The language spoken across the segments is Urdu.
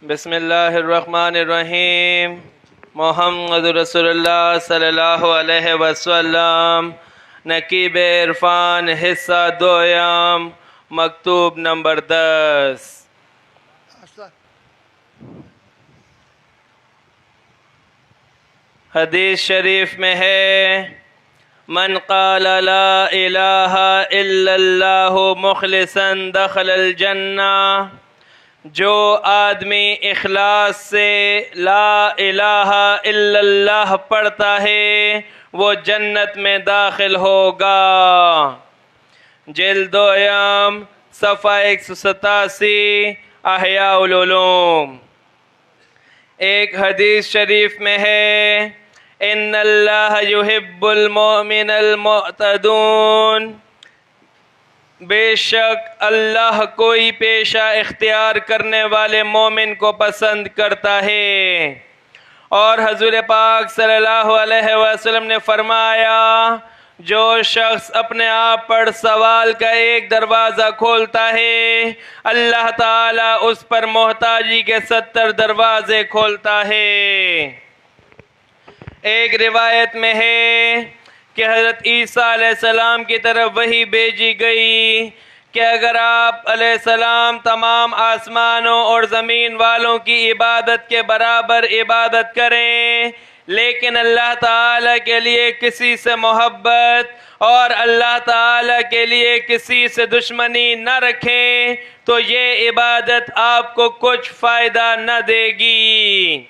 بسم اللہ الرحمن الرحیم محمد رسول اللہ صلی اللہ علیہ وسلم نقیب عرفان حصہ دویم مکتوب نمبر 10 حدیث شریف میں ہے من قال لا الہ الا اللہ مخلصا دخل الجنہ، جو آدمی اخلاص سے لا الہ الا اللہ پڑھتا ہے وہ جنت میں داخل ہوگا۔ جلد دویم صفحہ 187 احیاء العلوم۔ ایک حدیث شریف میں ہے ان اللہ یحب المؤمن المعتدون، بے شک اللہ کوئی پیشہ اختیار کرنے والے مومن کو پسند کرتا ہے۔ اور حضور پاک صلی اللہ علیہ وسلم نے فرمایا جو شخص اپنے آپ پر سوال کا ایک دروازہ کھولتا ہے اللہ تعالیٰ اس پر محتاجی کے 70 دروازے کھولتا ہے۔ ایک روایت میں ہے کہ حضرت عیسیٰ علیہ السلام کی طرف وحی بھیجی گئی کہ اگر آپ علیہ السلام تمام آسمانوں اور زمین والوں کی عبادت کے برابر عبادت کریں لیکن اللہ تعالیٰ کے لیے کسی سے محبت اور اللہ تعالیٰ کے لیے کسی سے دشمنی نہ رکھیں تو یہ عبادت آپ کو کچھ فائدہ نہ دے گی۔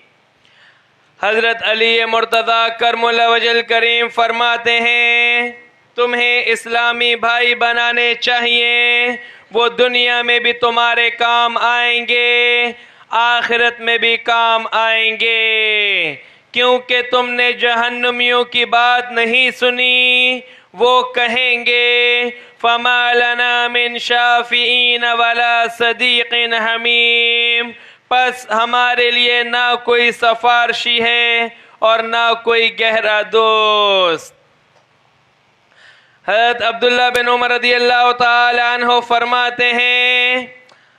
حضرت علی مرتضیٰ کرم اللہ وجہ کریم فرماتے ہیں تمہیں اسلامی بھائی بنانے چاہیے، وہ دنیا میں بھی تمہارے کام آئیں گے آخرت میں بھی کام آئیں گے، کیونکہ تم نے جہنمیوں کی بات نہیں سنی، وہ کہیں گے فما لنا من شافعین ولا صدیق حمیم، پس ہمارے لیے نہ کوئی سفارشی ہے اور نہ کوئی گہرا دوست۔ حضرت عبداللہ بن عمر رضی اللہ تعالی عنہ فرماتے ہیں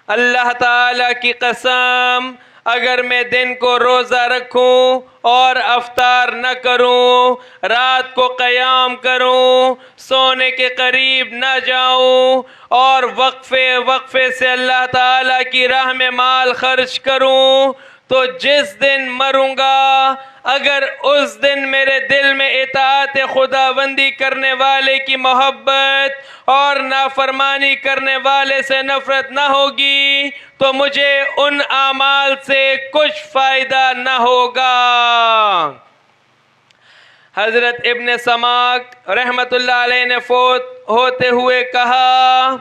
اللہ تعالیٰ کی قسم اگر میں دن کو روزہ رکھوں اور افطار نہ کروں، رات کو قیام کروں، سونے کے قریب نہ جاؤں اور وقفے سے اللہ تعالیٰ کی راہ میں مال خرچ کروں تو جس دن مروں گا اگر اس دن میرے دل میں اطاعت خداوندی کرنے والے کی محبت اور نافرمانی کرنے والے سے نفرت نہ ہوگی تو مجھے ان اعمال سے کچھ فائدہ نہ ہوگا۔ حضرت ابن سماک رحمت اللہ علیہ نے فوت ہوتے ہوئے کہا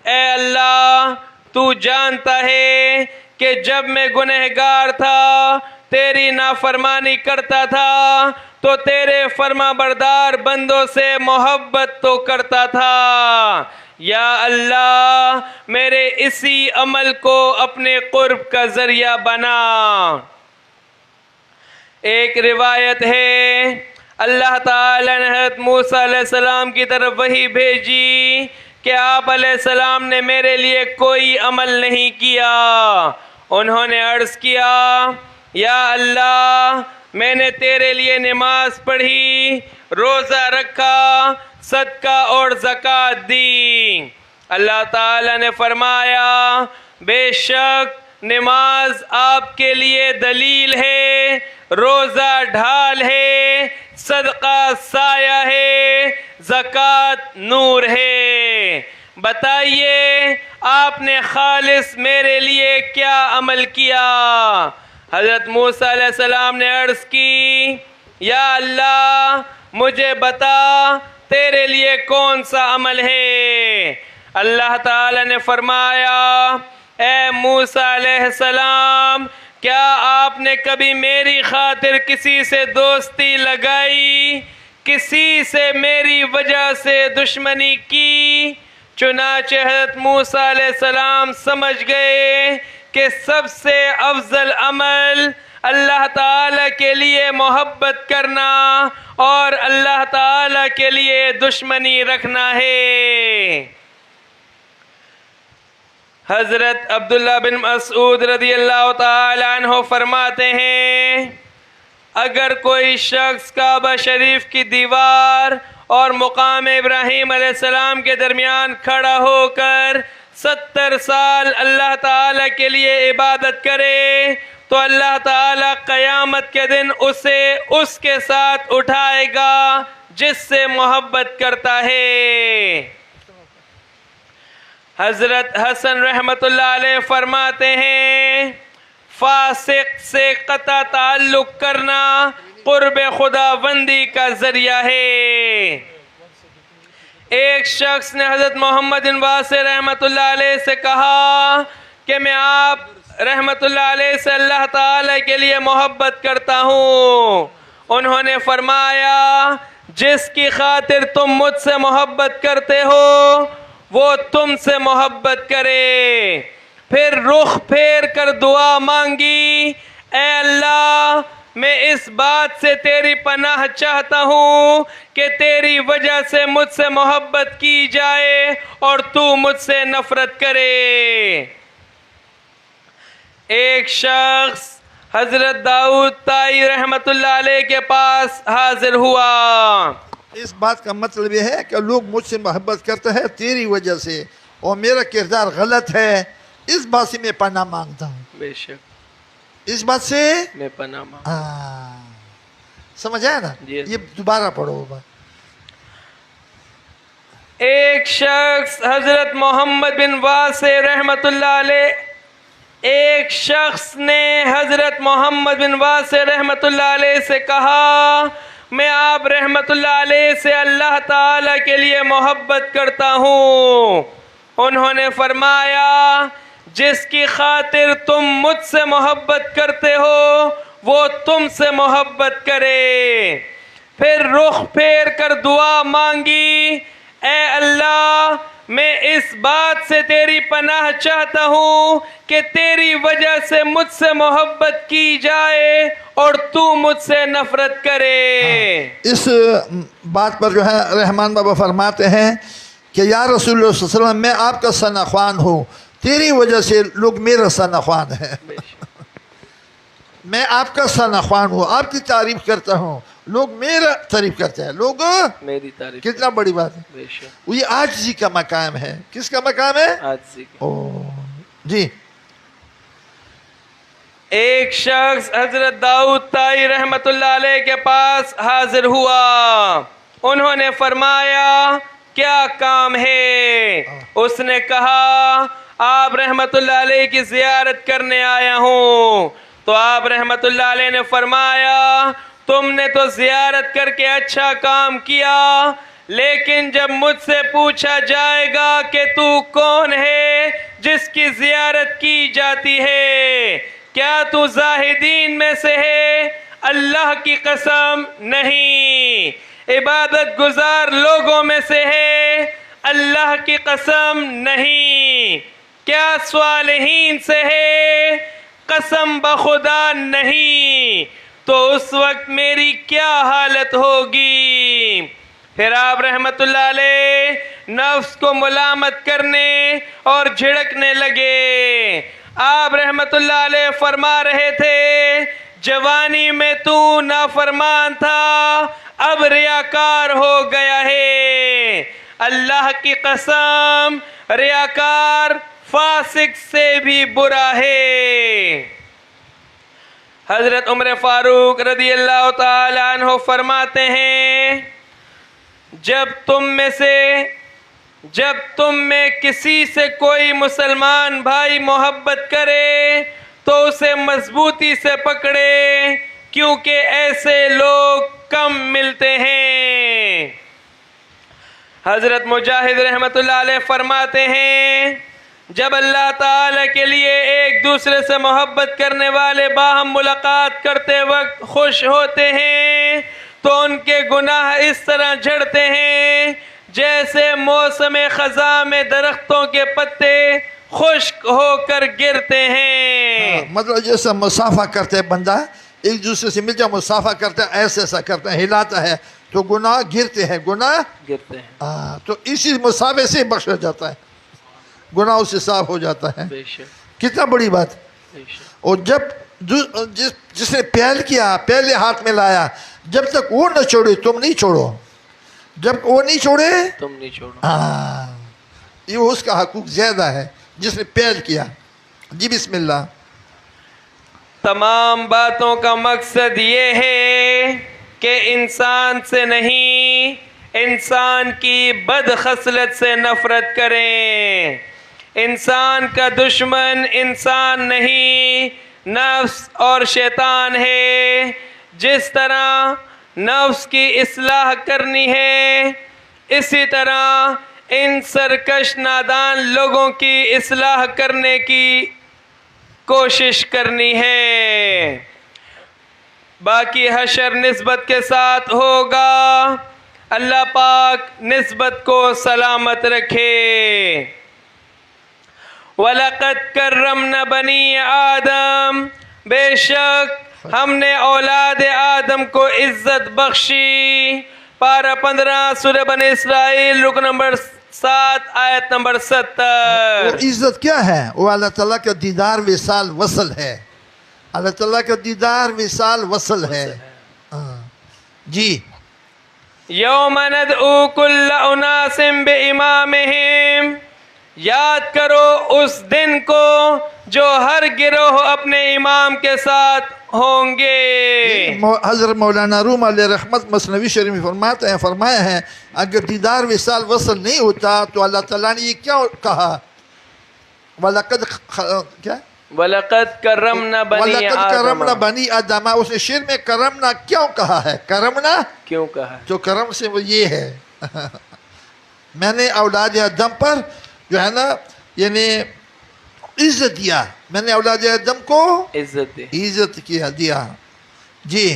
اے اللہ تو جانتا ہے کہ جب میں گنہگار تھا تیری نافرمانی کرتا تھا تو تیرے فرما بردار بندوں سے محبت تو کرتا تھا، یا اللہ میرے اسی عمل کو اپنے قرب کا ذریعہ بنا۔ ایک روایت ہے اللہ تعالیٰ نے حضرت موسیٰ علیہ السلام کی طرف وحی بھیجی کہ آپ علیہ السلام نے میرے لیے کوئی عمل نہیں کیا۔ انہوں نے عرض کیا یا اللہ میں نے تیرے لیے نماز پڑھی، روزہ رکھا، صدقہ اور زکوٰۃ دی۔ اللہ تعالیٰ نے فرمایا بے شک نماز آپ کے لیے دلیل ہے، روزہ ڈھال ہے، صدقہ سایہ ہے، زکوٰۃ نور ہے۔ بتائیے آپ نے خالص میرے لیے کیا عمل کیا؟ حضرت موسیٰ علیہ السلام نے عرض کی یا اللہ مجھے بتا تیرے لیے کون سا عمل ہے؟ اللہ تعالی نے فرمایا اے موسیٰ علیہ السلام کیا آپ نے کبھی میری خاطر کسی سے دوستی لگائی، کسی سے میری وجہ سے دشمنی کی؟ چنانچہ حضرت موسیٰ علیہ السلام سمجھ گئے کہ سب سے افضل عمل اللہ تعالیٰ کے لیے محبت کرنا اور اللہ تعالیٰ کے لیے دشمنی رکھنا ہے۔ حضرت عبداللہ بن مسعود رضی اللہ تعالی عنہ فرماتے ہیں اگر کوئی شخص کعبہ شریف کی دیوار اور مقام ابراہیم علیہ السلام کے درمیان کھڑا ہو کر 70 سال اللہ تعالیٰ کے لیے عبادت کرے تو اللہ تعالیٰ قیامت کے دن اسے اس کے ساتھ اٹھائے گا جس سے محبت کرتا ہے۔ حضرت حسن رحمت اللہ علیہ فرماتے ہیں فاسق سے قطع تعلق کرنا قرب خداوندی کا ذریعہ ہے۔ ایک شخص نے حضرت محمد بن واسع رحمت اللہ علیہ سے کہا کہ میں آپ رحمت اللہ علیہ سے اللہ تعالی کے لیے محبت کرتا ہوں۔ انہوں نے فرمایا جس کی خاطر تم مجھ سے محبت کرتے ہو وہ تم سے محبت کرے۔ پھر رخ پھیر کر دعا مانگی اے اللہ میں اس بات سے تیری پناہ چاہتا ہوں کہ تیری وجہ سے مجھ سے محبت کی جائے اور تو مجھ سے نفرت کرے۔ ایک شخص حضرت داؤد طائی رحمت اللہ علیہ کے پاس حاضر ہوا۔ اس بات کا مطلب یہ ہے کہ لوگ مجھ سے محبت کرتے ہیں تیری وجہ سے اور میرا کردار غلط ہے، اس بات سے میں پناہ مانگتا ہوں۔ بے شک اس بات سے میں پناہ مانگتا سمجھ آیا نا؟ یہ دوبارہ پڑھو بات۔ ایک شخص حضرت محمد بن واسع رحمت اللہ علیہ ایک شخص نے حضرت محمد بن واسع رحمت اللہ علیہ سے کہا میں آپ رحمت اللہ علیہ سے اللہ تعالی کے لیے محبت کرتا ہوں۔ انہوں نے فرمایا جس کی خاطر تم مجھ سے محبت کرتے ہو وہ تم سے محبت کرے۔ پھر رخ پھیر کر دعا مانگی اے اللہ میں اس بات سے تیری پناہ چاہتا ہوں کہ تیری وجہ سے مجھ سے محبت کی جائے اور تو مجھ سے نفرت کرے۔ اس بات پر جو ہے رحمان بابا فرماتے ہیں کہ یا رسول اللہ صلی اللہ علیہ وسلم میں آپ کا ثنا خوان ہوں، تیری وجہ سے لوگ میرا ثنا خوان ہے۔ میں آپ کا ثنا خوان ہوں، آپ کی تعریف کرتا ہوں، لوگ میرا تعریف کرتے ہیں، لوگ میری تعریف۔ کتنا بڑی بات ہے۔ بے شک یہ عاجزی کا مقام ہے۔ کس کا مقام ہے؟ عاجزی کا۔ جی۔ ایک شخص حضرت داؤد طائی رحمت اللہ علیہ کے پاس حاضر ہوا۔ انہوں نے فرمایا کیا کام ہے؟ اس نے کہا آپ رحمت اللہ علیہ کی زیارت کرنے آیا ہوں۔ تو آپ رحمت اللہ علیہ نے فرمایا تم نے تو زیارت کر کے اچھا کام کیا، لیکن جب مجھ سے پوچھا جائے گا کہ تو کون ہے جس کی زیارت کی جاتی ہے، کیا تو زاہدین میں سے ہے؟ اللہ کی قسم نہیں۔ عبادت گزار لوگوں میں سے ہے؟ اللہ کی قسم نہیں۔ کیا صالحین سے ہے؟ قسم بخدا نہیں۔ تو اس وقت میری کیا حالت ہوگی؟ پھر آپ رحمت اللہ علیہ نفس کو ملامت کرنے اور جھڑکنے لگے۔ آپ رحمت اللہ علیہ فرما رہے تھے جوانی میں تو نافرمان تھا، اب ریاکار ہو گیا ہے۔ اللہ کی قسم ریاکار فاسق سے بھی برا ہے۔ حضرت عمر فاروق رضی اللہ تعالی عنہ فرماتے ہیں جب تم میں کسی سے کوئی مسلمان بھائی محبت کرے تو اسے مضبوطی سے پکڑے، کیونکہ ایسے لوگ کم ملتے ہیں۔ حضرت مجاہد رحمت اللہ علیہ فرماتے ہیں جب اللہ تعالی کے لیے ایک دوسرے سے محبت کرنے والے باہم ملاقات کرتے وقت خوش ہوتے ہیں تو ان کے گناہ اس طرح جھڑتے ہیں جیسے موسم خزاں میں درختوں کے پتے خشک ہو کر گرتے ہیں۔ مطلب جیسا مسافہ کرتے بندہ ایک دوسرے سے مل جائے، مسافہ کرتا ہے، ایسا کرتا ہے، ہلاتا ہے تو گناہ گرتے ہیں، گناہ گرتے ہیں۔ تو اسی مسافے سے بخشا جاتا ہے۔ گناہوں سے صاف ہو جاتا ہے. بے شک کتنا بڑی بات. بے شک. اور جب جس نے پہل کیا، پہلے ہاتھ میں لایا، جب تک وہ نہ چھوڑے تم نہیں چھوڑو. جب وہ نہیں چھوڑے تم نہیں چھوڑو. ہاں، یہ اس کا حقوق زیادہ ہے جس نے پہل کیا. جی بسم اللہ. تمام باتوں کا مقصد یہ ہے کہ انسان سے نہیں، انسان کی بد خصلت سے نفرت کریں. انسان کا دشمن انسان نہیں، نفس اور شیطان ہے. جس طرح نفس کی اصلاح کرنی ہے، اسی طرح ان سرکش نادان لوگوں کی اصلاح کرنے کی کوشش کرنی ہے. باقی حشر نسبت کے ساتھ ہوگا. اللہ پاک نسبت کو سلامت رکھے. وَلَقَدْ كَرَّمْنَا بَنِي آدم، بے شک ہم نے اولاد آدم کو عزت بخشی. پارہ 15 سورہ بنی اسرائیل رکن نمبر 7 آیت نمبر 70. وہ عزت کیا ہے؟ وہ اللہ تعالیٰ کا دیدار وصال وصل ہے. اللہ تعالیٰ کا دیدار وصال وصل ہے. جی. یوم ندعو کل اناس بامامہم، یاد کرو اس دن کو جو ہر گروہ اپنے امام کے ساتھ ہوں گے. حضرت مولانا روم علیہ رحمت مثنوی شریف میں فرمایا ہے اگر دیدار وصال وصل نہیں ہوتا تو اللہ تعالیٰ نے یہ کیا کہا؟ وَلَقَدْ كَرَّمْنَا بَنِي کرمنا آدم. بنی آدم. اس نے شعر میں کرمنا کیوں کہا ہے؟ کرمنا کیوں کہا؟ جو کرم سے وہ یہ ہے میں نے اولاد آدم پر جو ہے نا یعنی عزت دیا. میں نے اولاد آدم کو عزت دے. عزت دیا. جی.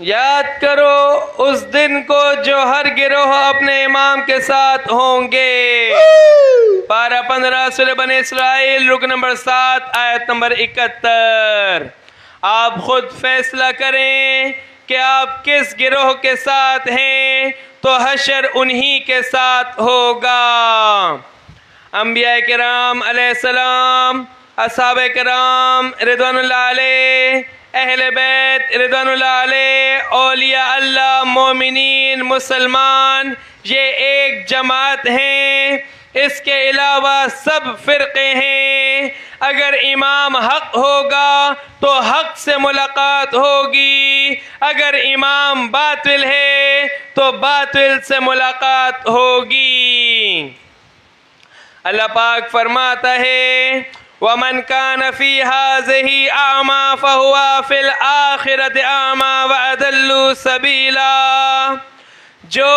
یاد کرو اس دن کو جو ہر گروہ اپنے امام کے ساتھ ہوں گے. پارہ 15 سورہ بنی اسرائیل رکن نمبر 7 آیت نمبر 71. آپ خود فیصلہ کریں کہ آپ کس گروہ کے ساتھ ہیں تو حشر انہی کے ساتھ ہوگا. انبیاء کرام علیہ السلام، اصحاب کرام رضوان اللہ علیہ، اہل بیت رضوان اللہ علیہ، اولیاء اللہ، مومنین، مسلمان، یہ ایک جماعت ہیں. اس کے علاوہ سب فرقے ہیں. اگر امام حق ہوگا تو حق سے ملاقات ہوگی، اگر امام باطل ہے تو باطل سے ملاقات ہوگی. اللہ پاک فرماتا ہے وَمَنْ كَانَ فِي هَذِهِ أَعْمَى فَهُوَ فِي الْآخِرَةِ أَعْمَى وَأَضَلُّ سَبِيلًا. جو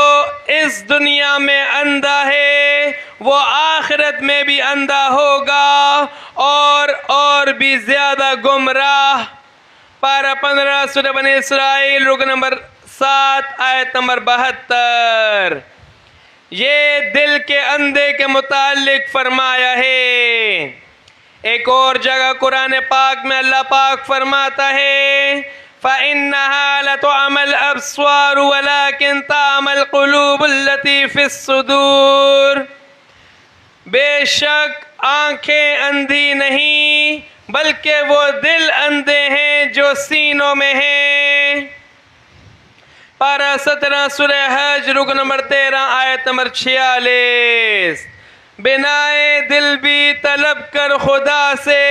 اس دنیا میں اندھا ہے وہ آخرت میں بھی اندھا ہوگا اور بھی زیادہ گمراہ. پارہ 15 سورہ بنی اسرائیل رکن نمبر 7 آیت نمبر 72. یہ دل کے اندھے کے متعلق فرمایا ہے. ایک اور جگہ قرآن پاک میں اللہ پاک فرماتا ہے فَإِنَّهَا لَتُعْمَى الْأَبْصَارُ وَلَكِنْ تَعْمَى الْقُلُوبُ الَّتِي فِي الصُّدُورِ. بے شک آنکھیں اندھی نہیں بلکہ وہ دل اندھے ہیں جو سینوں میں ہیں. پارہ 17 سورہ حج رکن نمبر 13 آیت نمبر 46. بنائے دل بھی طلب کر خدا سے،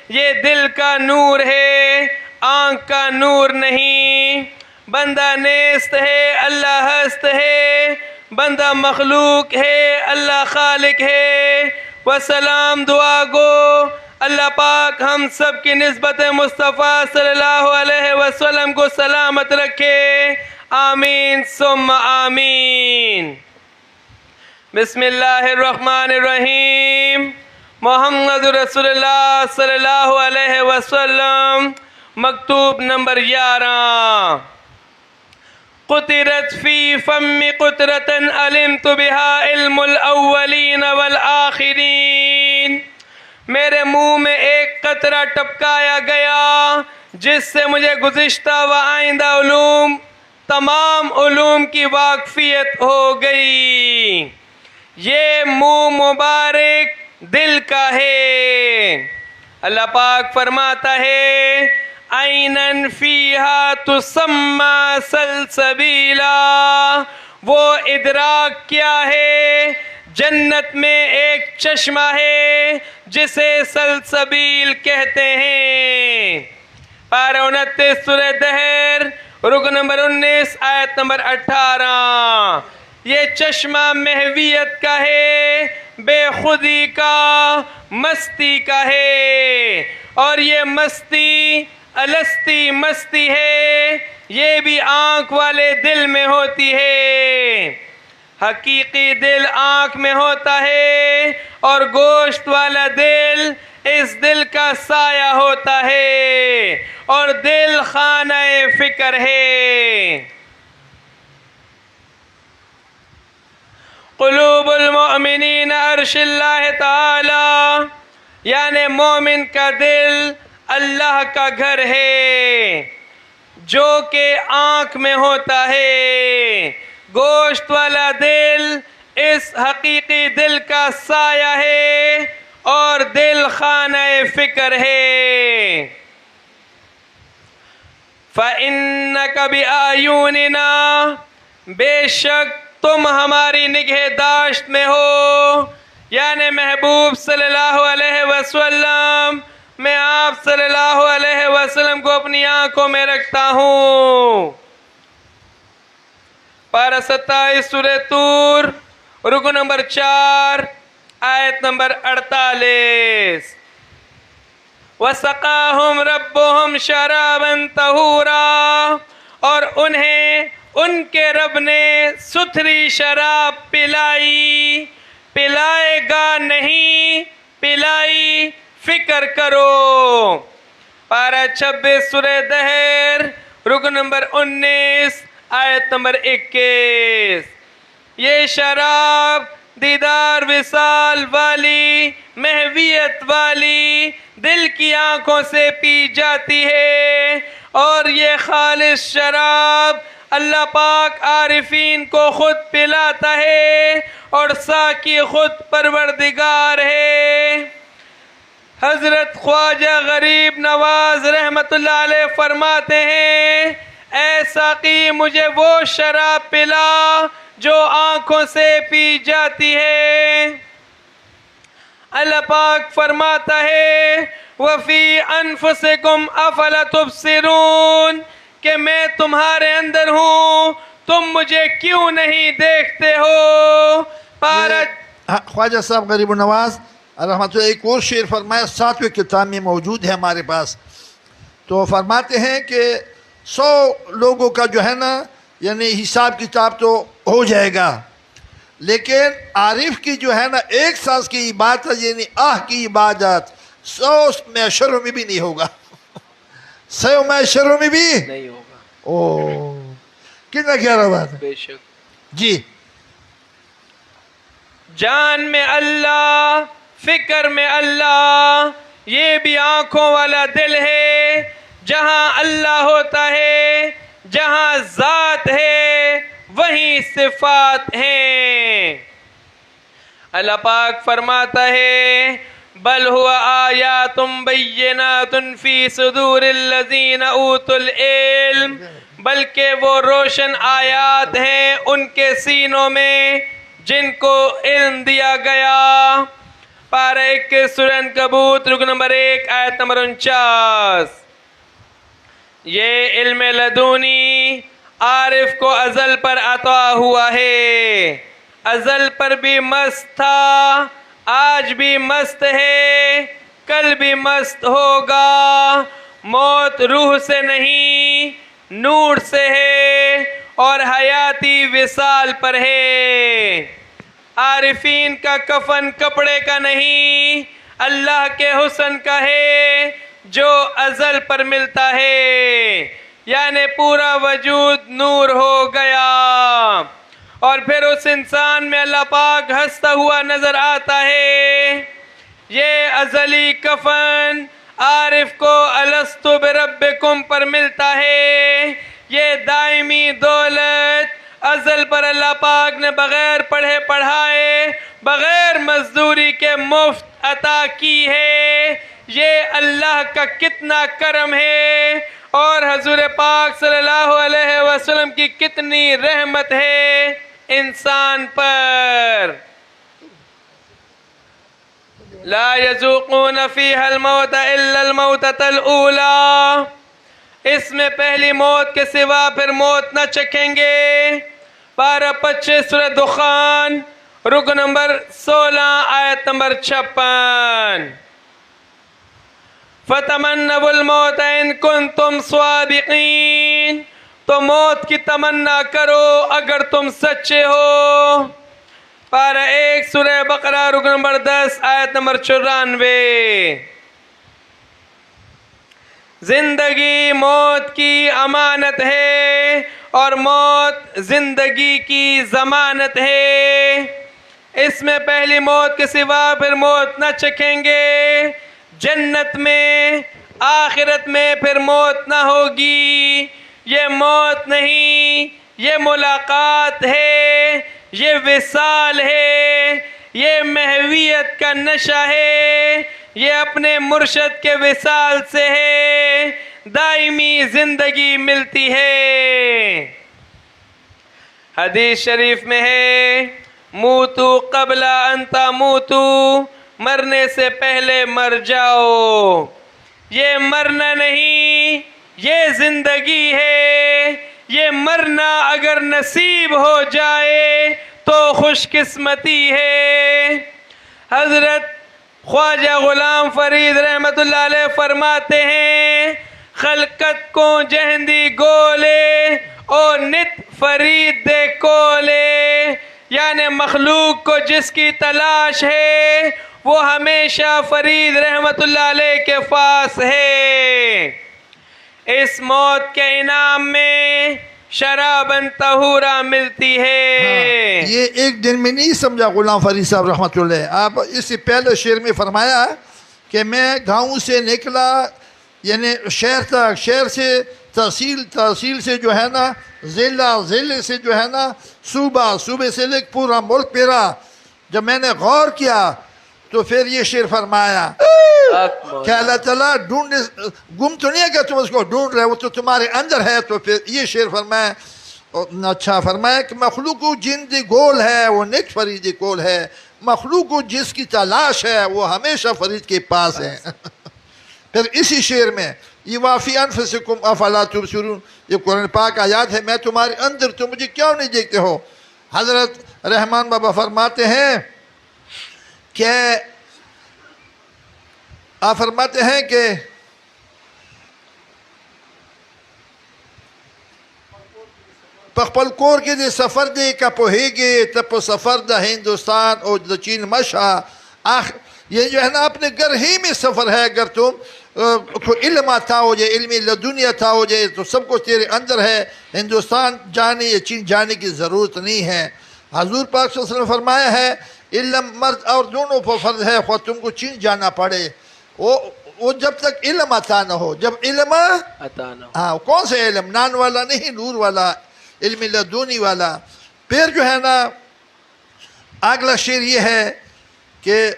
یہ دل کا نور ہے آنکھ کا نور نہیں. بندہ نیست ہے اللہ ہست ہے، بندہ مخلوق ہے اللہ خالق ہے. وسلام دعا گو اللہ پاک ہم سب کی نسبت مصطفیٰ صلی اللہ علیہ وسلم کو سلامت رکھے. آمین ثم آمین. بسم اللہ الرحمن الرحیم. محمد رسول اللہ صلی اللہ علیہ وسلم. مکتوب نمبر 11. قطرت فی فم قطرة علمت بها علم الاولین والآخرین. میرے منہ میں ایک قطرہ ٹپکایا گیا جس سے مجھے گزشتہ و آئندہ علوم، تمام علوم کی واقفیت ہو گئی. یہ منہ مبارک دل کا ہے۔ اللہ پاک فرماتا ہے عینن فیہا تسمی سلسبیلا، وہ ادراک کیا ہے؟ جنت میں ایک چشمہ ہے جسے سلسبیل کہتے ہیں۔ پارہ 29 سورہ دہر رکن نمبر 19 آیت نمبر 18۔ یہ چشمہ محویت کا ہے، بے خودی کا، مستی کا ہے، اور یہ مستی الستی مستی ہے، یہ بھی آنکھ والے دل میں ہوتی ہے۔ حقیقی دل آنکھ میں ہوتا ہے اور گوشت والا دل اس دل کا سایہ ہوتا ہے، اور دل خانہ فکر ہے۔ قلوب المؤمنین عرش اللہ تعالی، یعنی مومن کا دل اللہ کا گھر ہے جو کہ آنکھ میں ہوتا ہے۔ گوشت والا دل اس حقیقی دل کا سایہ ہے اور دل خانہ فکر ہے۔ فَإِنَّكَ بِأَعْيُنِنَا، بے شک تم ہماری نگہداشت میں ہو، یعنی محبوب صلی اللہ علیہ وسلم، میں آپ صلی اللہ علیہ وسلم کو اپنی آنکھوں میں رکھتا ہوں۔ پارہ 27 سورہ طور رکن نمبر 4 آیت نمبر 48۔ وَسَقَاهُمْ رَبُّهُمْ شَرَابًا طَهُورًا، اور انہیں ان کے رب نے ستھری شراب پلائی، پلائے گا نہیں، پلائی، فکر کرو۔ پارہ 26 سورہ دہر رکن نمبر 19 آیت نمبر 21۔ یہ شراب دیدار وصال والی، محویت والی، دل کی آنکھوں سے پی جاتی ہے، اور یہ خالص شراب اللہ پاک عارفین کو خود پلاتا ہے، اور ساقی خود پروردگار ہے۔ حضرت خواجہ غریب نواز رحمت اللہ علیہ فرماتے ہیں اے ساقی مجھے وہ شراب پلا جو آنکھوں سے پی جاتی ہے۔ اللہ پاک فرماتا ہے وَفِي أَنفُسِكُمْ أَفَلَا تُبْصِرُونَ، کہ میں تمہارے اندر ہوں، تم مجھے کیوں نہیں دیکھتے ہو۔ خواجہ صاحب غریب نواز رحمت اللہ ایک اور شعر فرمایا، 7ویں کتاب میں موجود ہے ہمارے پاس، تو فرماتے ہیں کہ 100 لوگوں کا جو ہے نا یعنی حساب کتاب تو ہو جائے گا، لیکن عارف کی جو ہے نا ایک سانس کی عبادت یعنی کی عبادت 100 معاشروں میں بھی نہیں ہوگا، 100 معاشروں میں بھی نہیں ہوگا۔ کتنا گہرا بات ہے۔ بے شک جی، جان میں اللہ، فکر میں اللہ، یہ بھی آنکھوں والا دل ہے۔ جہاں اللہ ہوتا ہے، جہاں ذات ہے، وہیں صفات ہیں۔ اللہ پاک فرماتا ہے بل هو آیات بینات فی صدور الذین اوتوا العلم، بلکہ وہ روشن آیات ہیں ان کے سینوں میں جن کو علم دیا گیا۔ پارہ 21 سورہ عنکبوت رکن نمبر 1 آیت نمبر 49۔ یہ علم لدونی عارف کو ازل پر عطا ہوا ہے، ازل پر بھی مست تھا، آج بھی مست ہے، کل بھی مست ہوگا۔ موت روح سے نہیں، نور سے ہے، اور حیاتی وصال پر ہے۔ عارفین کا کفن کپڑے کا نہیں، اللہ کے حسن کا ہے جو ازل پر ملتا ہے، یعنی پورا وجود نور ہو گیا۔ اور پھر اس انسان میں اللہ پاک ہنستا ہوا نظر آتا ہے۔ یہ ازلی کفن عارف کو الستو بربکم پر ملتا ہے، یہ دائمی دولت ازل پر اللہ پاک نے بغیر پڑھے پڑھائے بغیر مزدوری کے مفت عطا کی ہے. یہ اللہ کا کتنا کرم ہے اور حضور پاک صلی اللہ علیہ وسلم کی کتنی رحمت ہے انسان پر. لا یذوقون فیہا الموت الا الموتۃ الاولی. اس میں پہلی موت کے سوا پھر موت نہ چکھیں گے. پارہ 25 سورہ دخان رکو نمبر 16 آیت نمبر 56. فَتَمَنَّوُا الْمَوْتَ إِن كُنتُمْ صَادِقِينَ. تو موت کی تمنا کرو اگر تم سچے ہو. پارہ 1 سورہ بقرہ رکو نمبر 10 آیت نمبر 94. زندگی موت کی امانت ہے اور موت زندگی کی ضمانت ہے. اس میں پہلی موت کے سوا پھر موت نہ چکھیں گے. جنت میں آخرت میں پھر موت نہ ہوگی. یہ موت نہیں، یہ ملاقات ہے، یہ وصال ہے، یہ محویت کا نشہ ہے، یہ اپنے مرشد کے وصال سے ہے. دائمی زندگی ملتی ہے. حدیث شریف میں ہے موتو قبل ان تموتو. مرنے سے پہلے مر جاؤ. یہ مرنا نہیں، یہ زندگی ہے. یہ مرنا اگر نصیب ہو جائے تو خوش قسمتی ہے. حضرت خواجہ غلام فرید رحمت اللہ علیہ فرماتے ہیں خلقت کو جہندی گولے او نت فرید دے کولے. یعنی مخلوق کو جس کی تلاش ہے وہ ہمیشہ فرید رحمت اللہ علیہ کے پاس ہے. اس موت کے انعام میں شرابن طہورا ملتی ہے. یہ ایک دن میں نہیں سمجھا غلام فرید صاحب رحمۃ اللہ. آپ اس سے پہلے شعر میں فرمایا کہ میں گاؤں سے نکلا یعنی شہر تک، شہر سے تحصیل، تحصیل سے جو ہے نا ضلع، ضلع سے جو ہے نا صوبہ، صوبے سے لے پورا ملک پھرا. جب میں نے غور کیا تو پھر یہ شعر فرمایا کہ اللہ تعالیٰ ڈھونڈ، گم تو نہیں ہے کہ تم اس کو ڈھونڈ رہے، وہ تو تمہارے اندر ہے. تو پھر یہ شعر فرمایا، اچھا فرمایا کہ مخلوق جند گول ہے وہ نت فرید کول ہے. مخلوق جس کی تلاش ہے وہ ہمیشہ فرید کے پاس ہے. پھر اسی شعر میں یہ وافی انفسکم افلا تبصرون، یہ قرآن پاک آیات ہے، میں تمہارے اندر، تم مجھے کیوں نہیں دیکھتے ہو. حضرت رحمان بابا فرماتے ہیں کہ آپ فرماتے ہیں کہ پخپل کور کے دے سفر دے کا پوہے گے تب سفر دا ہندوستان اور دا چین مشا. یہ جو ہے نا اپنے گھر ہی میں سفر ہے. اگر تم کو علم آتا ہو جائے، علم لدنیا تھا ہو جائے تو سب کچھ تیرے اندر ہے. ہندوستان جانے یا چین جانے کی ضرورت نہیں ہے. حضور پاک صلی اللہ علیہ وسلم نے فرمایا ہے علم مرد اور دونوں پر فرض ہے، خواہ تم کو چین جانا پڑے. وہ جب تک علم عطا نہ ہو. جب علم عطا نہ ہو، ہاں کون سے علم؟ نان والا نہیں، نور والا، علم لدنی والا. پھر جو ہے نا اگلا شعر یہ ہے کہ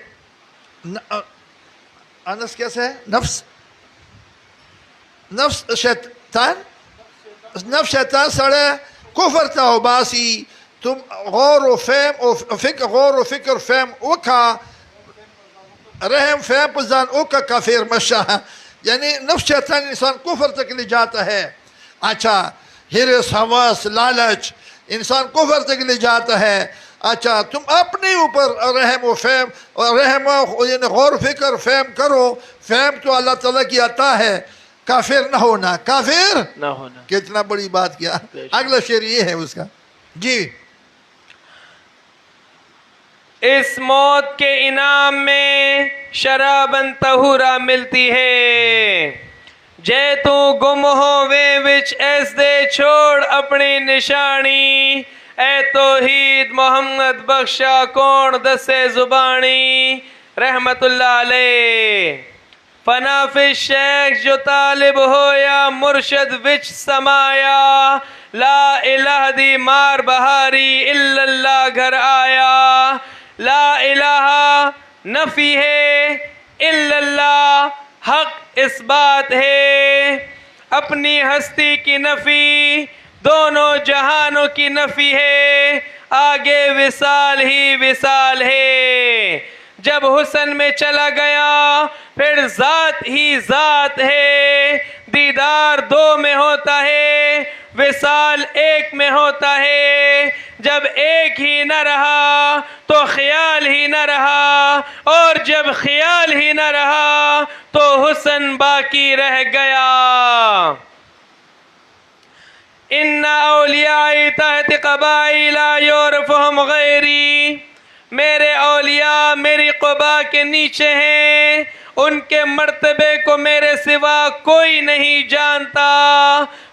انس کیسے ہے؟ نفس شیطان، نفس شیطان سڑے کفر تا ہو باسی. تم غور و فہم و فکر، غور و فکر فہم اوکھا رحم فہم پزان اوکھا کافر مشا. یعنی نفس شیطان انسان کفر تک لے جاتا ہے. اچھا ہرس، حواس، لالچ انسان کفر تک لے جاتا ہے. اچھا تم اپنے اوپر رحم و فہم، رحم یعنی غور فکر فہم کرو. فہم تو اللہ تعالیٰ کی عطا ہے. کافر نہ ہونا، کافر نہ ہونا. کتنا بڑی بات کیا. اگلا شعر یہ ہے اس کا جی. اس موت کے انعام میں شرابن طہورا ملتی ہے. جے تو گم ہووے وچ ایس دے چھوڑ اپنی نشانی. اے توحید محمد بخشا کون دسے زبانی. رحمت اللہ علیہ. فنا فی شیخ جو طالب ہو یا مرشد وچ سمایا. لا الہ دی مار بہاری الا اللہ گھر آیا، لا الہ نفی ہے الا اللہ حق اس بات ہے، اپنی ہستی کی نفی دونوں جہانوں کی نفی ہے، آگے وصال ہی وصال ہے، جب حسن میں چلا گیا پھر ذات ہی ذات ہے، دیدار دو میں ہوتا ہے وصال ایک میں ہوتا ہے، جب ایک ہی نہ رہا تو خیال ہی نہ رہا، اور جب خیال ہی نہ رہا تو حسن باقی رہ گیا۔ ان اولیاء تحت قبائی لا یعرفہم غیری، میرے اولیاء میری قبا کے نیچے ہیں، ان کے مرتبے کو میرے سوا کوئی نہیں جانتا،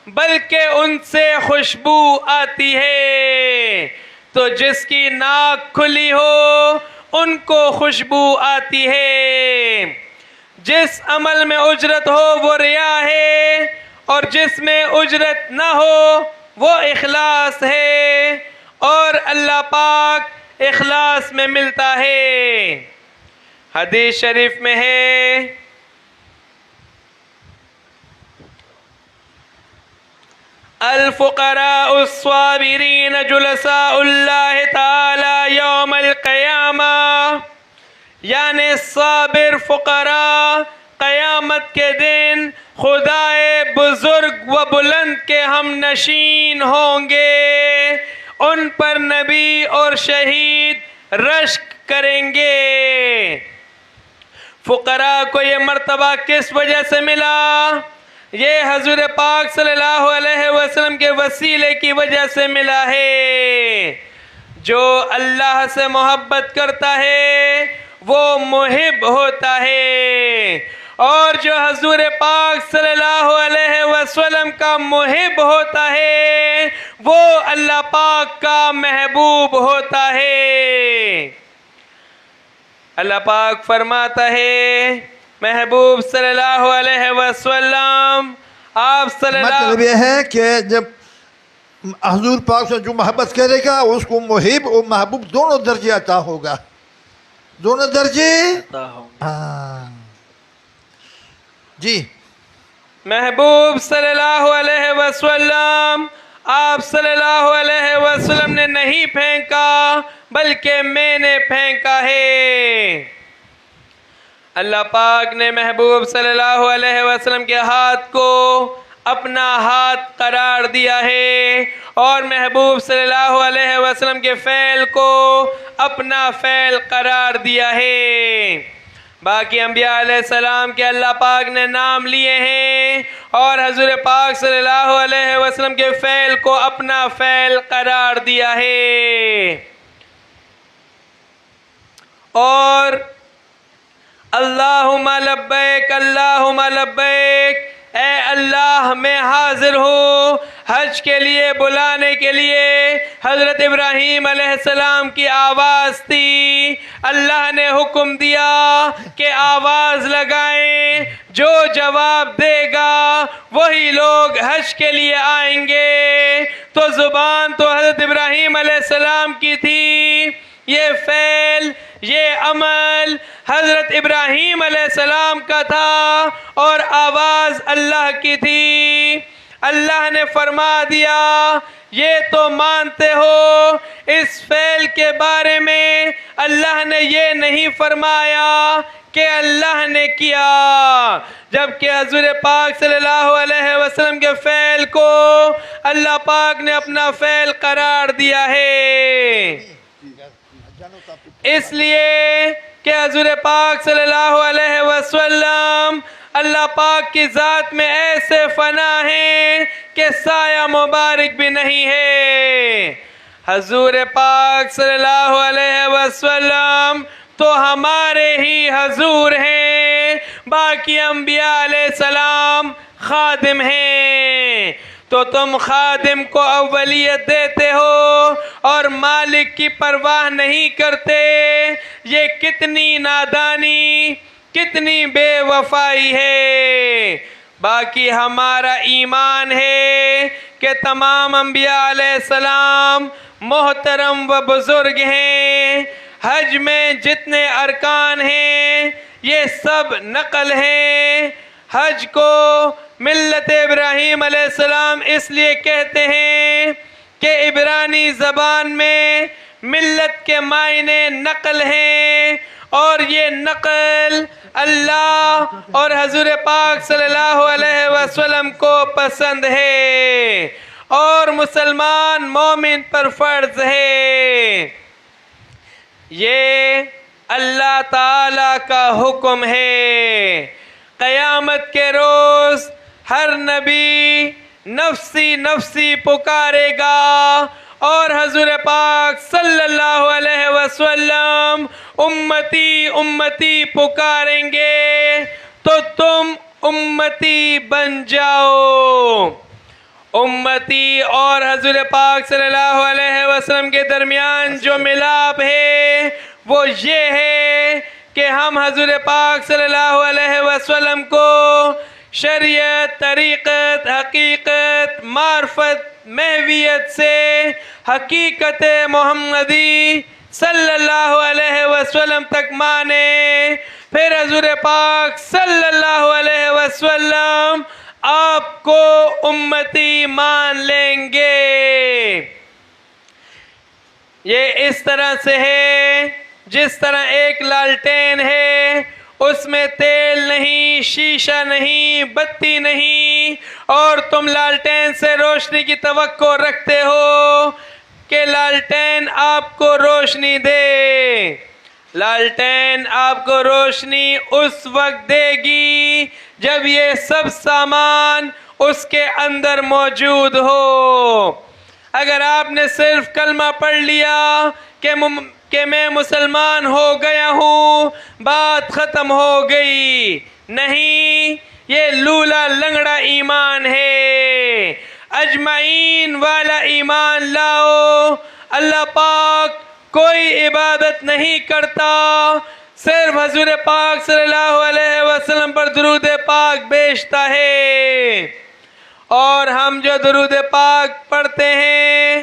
بلکہ ان سے خوشبو آتی ہے، تو جس کی ناک کھلی ہو ان کو خوشبو آتی ہے، جس عمل میں اجرت ہو وہ ریا ہے، اور جس میں اجرت نہ ہو وہ اخلاص ہے، اور اللہ پاک اخلاص میں ملتا ہے۔ حدیث شریف میں ہے الفقراء الصابرین جلساء اللہ تعالی یوم القیامہ، یعنی صابر فقراء قیامت کے دن خدائے بزرگ و بلند کے ہم نشین ہوں گے، ان پر نبی اور شہید رشک کریں گے۔ فقراء کو یہ مرتبہ کس وجہ سے ملا؟ یہ حضور پاک صلی اللہ علیہ وسلم کے وسیلے کی وجہ سے ملا ہے۔ جو اللہ سے محبت کرتا ہے وہ محب ہوتا ہے، اور جو حضور پاک صلی اللہ علیہ وسلم کا محب ہوتا ہے وہ اللہ پاک کا محبوب ہوتا ہے۔ اللہ پاک فرماتا ہے محبوب صلی اللہ علیہ وسلم، آپ صلی اللہ مطلب یہ ہے کہ جب حضور پاک سے جو محبت کرے گا اس کو محب اور محبوب دونوں درجے عطا ہوگا، دونوں درجے۔ ہاں جی، محبوب صلی اللہ علیہ وسلم، آپ صلی اللہ علیہ وسلم نے نہیں پھینکا بلکہ میں نے پھینکا ہے۔ اللہ پاک نے محبوب صلی اللہ علیہ وسلم کے ہاتھ کو اپنا ہاتھ قرار دیا ہے، اور محبوب صلی اللہ علیہ وسلم کے فعل کو اپنا فعل قرار دیا ہے۔ باقی انبیاء علیہ السلام کے اللہ پاک نے نام لیے ہیں، اور حضور پاک صلی اللہ علیہ وسلم کے فعل کو اپنا فعل قرار دیا ہے۔ اور اللہم لبیک اللہم لبیک، اے اللہ میں حاضر ہوں حج کے لیے بلانے کے لیے۔ حضرت ابراہیم علیہ السلام کی آواز تھی، اللہ نے حکم دیا کہ آواز لگائیں، جو جواب دے گا وہی لوگ حج کے لیے آئیں گے۔ تو زبان تو حضرت ابراہیم علیہ السلام کی تھی، یہ فعل یہ عمل حضرت ابراہیم علیہ السلام کا تھا، اور آواز اللہ کی تھی۔ اللہ نے فرما دیا یہ تو مانتے ہو، اس فعل کے بارے میں اللہ نے یہ نہیں فرمایا کہ اللہ نے کیا، جبکہ حضور پاک صلی اللہ علیہ وسلم کے فعل کو اللہ پاک نے اپنا فعل قرار دیا ہے۔ اس لیے کہ حضور پاک صلی اللہ علیہ وسلم اللہ پاک کی ذات میں ایسے فنا ہیں کہ سایہ مبارک بھی نہیں ہے۔ حضور پاک صلی اللہ علیہ وسلم تو ہمارے ہی حضور ہیں، باقی انبیاء علیہ السلام خادم ہیں، تو تم خادم کو اولیت دیتے ہو اور مالک کی پرواہ نہیں کرتے، یہ کتنی نادانی کتنی بے وفائی ہے۔ باقی ہمارا ایمان ہے کہ تمام انبیاء علیہ السلام محترم و بزرگ ہیں. حج میں جتنے ارکان ہیں یہ سب نقل ہیں. حج کو ملت ابراہیم علیہ السلام اس لیے کہتے ہیں کہ عبرانی زبان میں ملت کے معنی نقل ہیں، اور یہ نقل اللہ اور حضور پاک صلی اللہ علیہ وسلم کو پسند ہے اور مسلمان مومن پر فرض ہے. یہ اللہ تعالی کا حکم ہے. قیامت کے روز ہر نبی نفسی نفسی پکارے گا اور حضور پاک صلی اللہ علیہ وسلم امتی امتی پکاریں گے تو تم امتی بن جاؤ. امتی اور حضور پاک صلی اللہ علیہ وسلم کے درمیان جو ملاپ ہے وہ یہ ہے کہ ہم حضور پاک صلی اللہ علیہ وسلم کو شریعت، طریقت، حقیقت، معرفت، محویت سے حقیقت محمدی صلی اللہ علیہ وسلم تک مانے. پھر حضور پاک صلی اللہ علیہ وسلم آپ کو امتی مان لیں گے. یہ اس طرح سے ہے جس طرح ایک لالٹین ہے، اس میں تیل نہیں، شیشہ نہیں، بتی نہیں، اور تم لالٹین سے روشنی کی توقع رکھتے ہو کہ لالٹین آپ کو روشنی دے. لالٹین آپ کو روشنی اس وقت دے گی جب یہ سب سامان اس کے اندر موجود ہو. اگر آپ نے صرف کلمہ پڑھ لیا کہ میں مسلمان ہو گیا ہوں، بات ختم ہو گئی. نہیں، یہ لولا لنگڑا ایمان ہے. اجمعین والا ایمان لاؤ. اللہ پاک کوئی عبادت نہیں کرتا، صرف حضور پاک صلی اللہ علیہ وسلم پر درود پاک بیچتا ہے. اور ہم جو درود پاک پڑھتے ہیں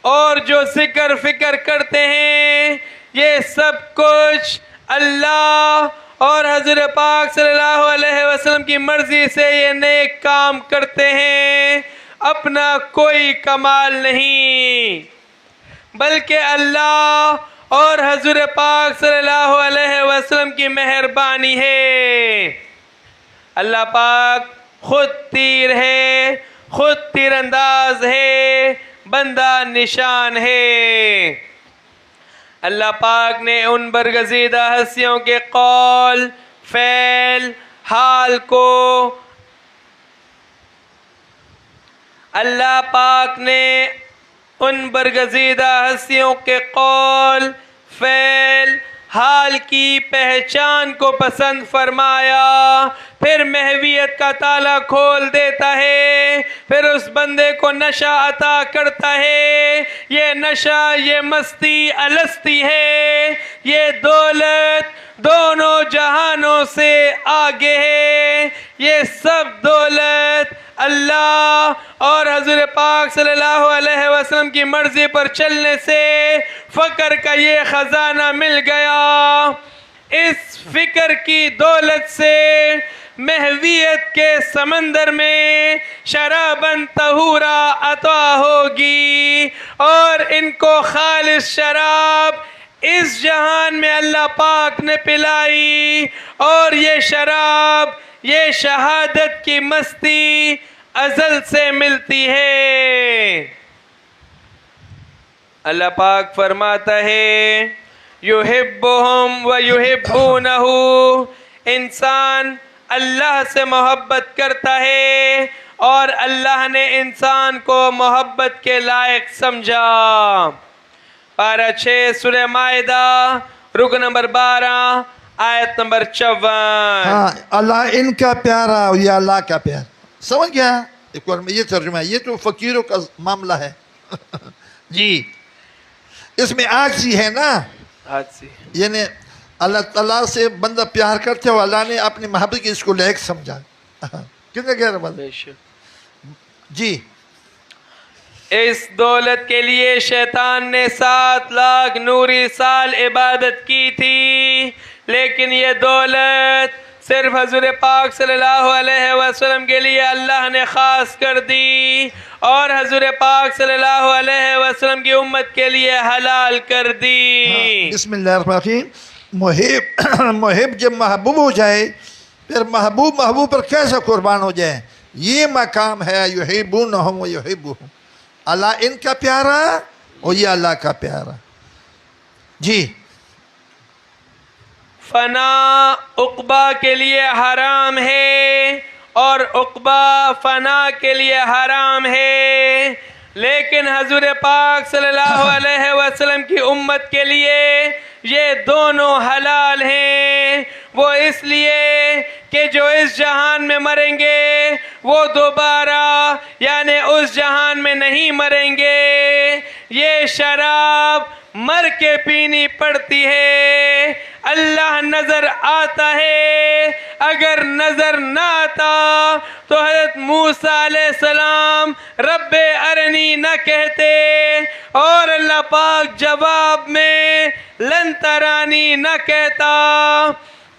اور جو ذکر فکر کرتے ہیں، یہ سب کچھ اللہ اور حضور پاک صلی اللہ علیہ وسلم کی مرضی سے یہ نیک کام کرتے ہیں. اپنا کوئی کمال نہیں، بلکہ اللہ اور حضور پاک صلی اللہ علیہ وسلم کی مہربانی ہے. اللہ پاک خود تیر ہے، خود تیر انداز ہے، بندہ نشان ہے. اللہ پاک نے ان برگزیدہ ہستیوں کے قول، فعل، حال کو اللہ پاک نے ان برگزیدہ ہستیوں کے قول، فعل، حال کی پہچان کو پسند فرمایا. پھر محویت کا تالا کھول دیتا ہے، پھر اس بندے کو نشہ عطا کرتا ہے. یہ نشہ، یہ مستی الستی ہے، یہ دولت دونوں جہانوں سے آگے ہے. یہ سب دولت اللہ اور حضور پاک صلی اللہ علیہ وسلم کی مرضی پر چلنے سے فقر کا یہ خزانہ مل گیا. اس فکر کی دولت سے محویت کے سمندر میں شراباً طہورا عطا ہوگی، اور ان کو خالص شراب اس جہان میں اللہ پاک نے پلائی. اور یہ شراب، یہ شہادت کی مستی ازل سے ملتی ہے. اللہ پاک فرماتا ہے یحبہم و یحبونہ. انسان اللہ سے محبت کرتا ہے اور اللہ نے انسان کو محبت کے لائق سمجھا. پارہ 6 سورہ مائدہ رکن نمبر 12 آیت نمبر 54. ہاں، اللہ ان کا پیارا اور یہ اللہ کا پیار. سمجھ گیا؟ ایک بار یہ ترجمہ ہے. یہ تو فقیروں کا معاملہ ہے. جی، اس میں عاجزی ہے نا. یعنی اللہ تعالیٰ سے بندہ پیار کرتے ہو، اللہ نے اپنی محبت کی اس کو لائق سمجھا. کتنے کہہ رہے بات؟ جی اس دولت کے لیے شیطان نے 7 لاکھ نوری سال عبادت کی تھی، لیکن یہ دولت صرف حضور پاک صلی اللہ علیہ وسلم کے لیے اللہ نے خاص کر دی اور حضور پاک صلی اللہ علیہ وسلم کی امت کے لیے حلال کر دی۔ بسم اللہ الرحمن الرحیم۔ محب جب محبوب ہو جائے پھر محبوب پر کیسے قربان ہو جائے؟ یہ مقام ہے یحبونہم و یحبوہم، اللہ ان کا پیارا اور یہ اللہ کا پیارا۔ جی فنا عقبہ کے لیے حرام ہے اور عقبہ فنا کے لیے حرام ہے، لیکن حضور پاک صلی اللہ علیہ وسلم کی امت کے لیے یہ دونوں حلال ہیں۔ وہ اس لیے کہ جو اس جہان میں مریں گے وہ دوبارہ یعنی اس جہان میں نہیں مریں گے۔ یہ شراب مر کے پینی پڑتی ہے۔ اللہ نظر آتا ہے، اگر نظر نہ آتا تو حضرت موسیٰ علیہ السلام رب ارنی نہ کہتے اور اللہ پاک جواب میں لن ترانی نہ کہتا۔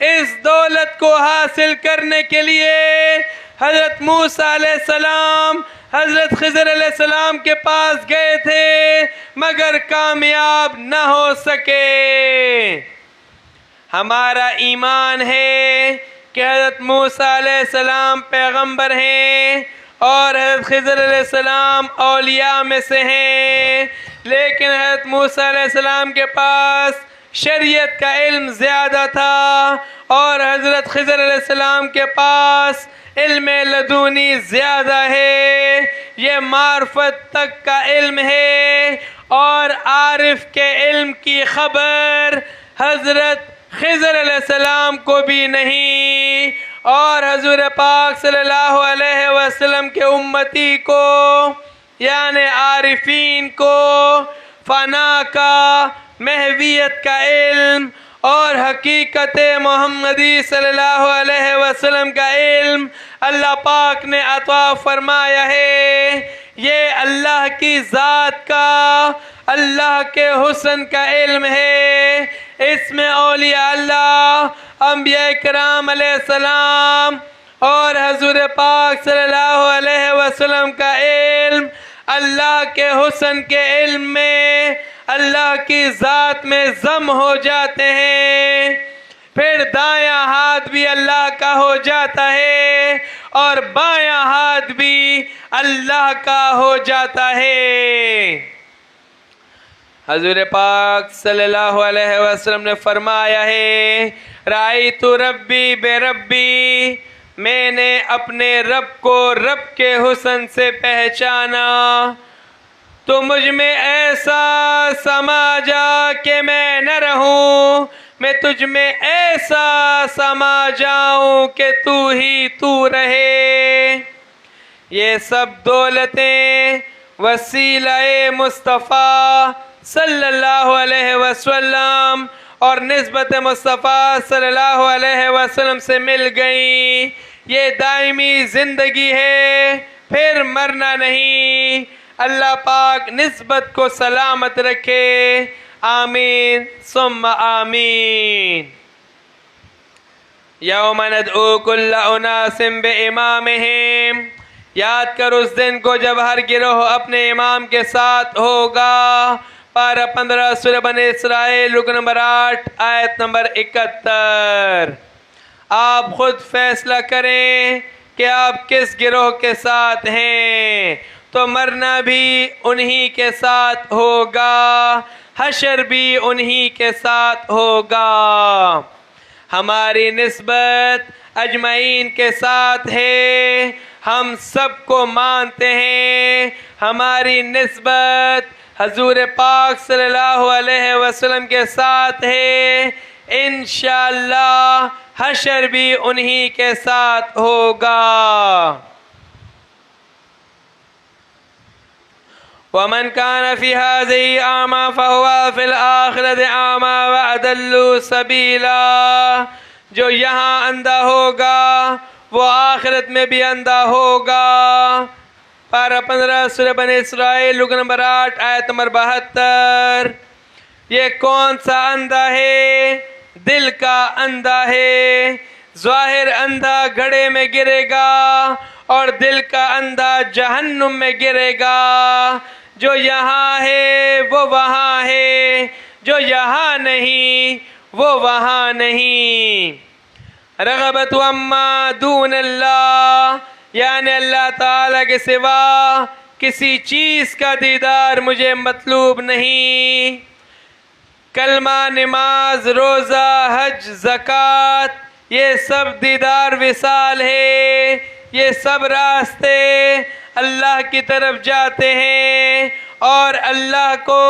اس دولت کو حاصل کرنے کے لیے حضرت موسیٰ علیہ السلام حضرت خضر علیہ السلام کے پاس گئے تھے مگر کامیاب نہ ہو سکے۔ ہمارا ایمان ہے کہ حضرت موسیٰ علیہ السلام پیغمبر ہیں اور حضرت خضر علیہ السلام اولیاء میں سے ہیں، لیکن حضرت موسیٰ علیہ السلام کے پاس شریعت کا علم زیادہ تھا اور حضرت خضر علیہ السلام کے پاس علم لدونی زیادہ ہے۔ یہ معرفت تک کا علم ہے اور عارف کے علم کی خبر حضرت خضر علیہ السلام کو بھی نہیں، اور حضور پاک صلی اللہ علیہ وسلم کے امتی کو یعنی عارفین کو فنا کا، محویت کا علم اور حقیقت محمدی صلی اللہ علیہ وسلم کا علم اللہ پاک نے عطا فرمایا ہے۔ یہ اللہ کی ذات کا، اللہ کے حسن کا علم ہے۔ اس میں اولیاء اللہ، انبیاء کرام علیہ السلام اور حضور پاک صلی اللہ علیہ وسلم کا علم اللہ کے حسن کے علم میں اللہ کی ذات میں ضم ہو جاتے ہیں۔ پھر دایاں ہاتھ بھی اللہ کا ہو جاتا ہے اور بایاں ہاتھ بھی اللہ کا ہو جاتا ہے۔ حضور پاک صلی اللہ علیہ وسلم نے فرمایا ہے رأیت ربی بے ربی، میں نے اپنے رب کو رب کے حسن سے پہچانا تو مجھ میں ایسا سما جا کہ میں نہ رہوں، میں تجھ میں ایسا سما جاؤں کہ تو ہی تو رہے۔ یہ سب دولتیں وسیلہ مصطفیٰ صلی اللہ علیہ وسلم اور نسبت مصطفیٰ صلی اللہ علیہ وسلم سے مل گئیں۔ یہ دائمی زندگی ہے، پھر مرنا نہیں۔ اللہ پاک نسبت کو سلامت رکھے، آمین ثم آمین۔ یوم ندعو کل اناس بامامہم، یاد کر اس دن کو جب ہر گروہ اپنے امام کے ساتھ ہوگا۔ پارہ 15 سورہ بنی اسرائیل رکن نمبر 8 آیت نمبر 71۔ آپ خود فیصلہ کریں کہ آپ کس گروہ کے ساتھ ہیں، تو مرنا بھی انہی کے ساتھ ہوگا، حشر بھی انہی کے ساتھ ہوگا۔ ہماری نسبت اجمعین کے ساتھ ہے، ہم سب کو مانتے ہیں۔ ہماری نسبت حضور پاک صلی اللہ علیہ وسلم کے ساتھ ہے، انشاءاللہ حشر بھی انہی کے ساتھ ہوگا۔ وَمَنْ كَانَ فِي هَذِهِ أَعْمَى فَهُوَ فِي الْآخِرَةِ أَعْمَى وَأَضَلُّ سَبِيلًا، جو یہاں اندھا ہوگا وہ آخرت میں بھی اندھا ہوگا۔ پارہ 15 سورہ بنی اسرائیل رکو نمبر 8 آیت نمبر 72۔ یہ کون سا اندھا ہے؟ دل کا اندھا ہے۔ ظاہر اندھا گھڑے میں گرے گا اور دل کا اندھا جہنم میں گرے گا۔ جو یہاں ہے وہ وہاں ہے، جو یہاں نہیں وہ وہاں نہیں۔ رغبت اما دون اللہ، یعنی اللہ تعالیٰ کے سوا کسی چیز کا دیدار مجھے مطلوب نہیں۔ کلمہ، نماز، روزہ، حج، زکوٰۃ، یہ سب دیدار وصال ہے۔ یہ سب راستے اللہ کی طرف جاتے ہیں اور اللہ کو،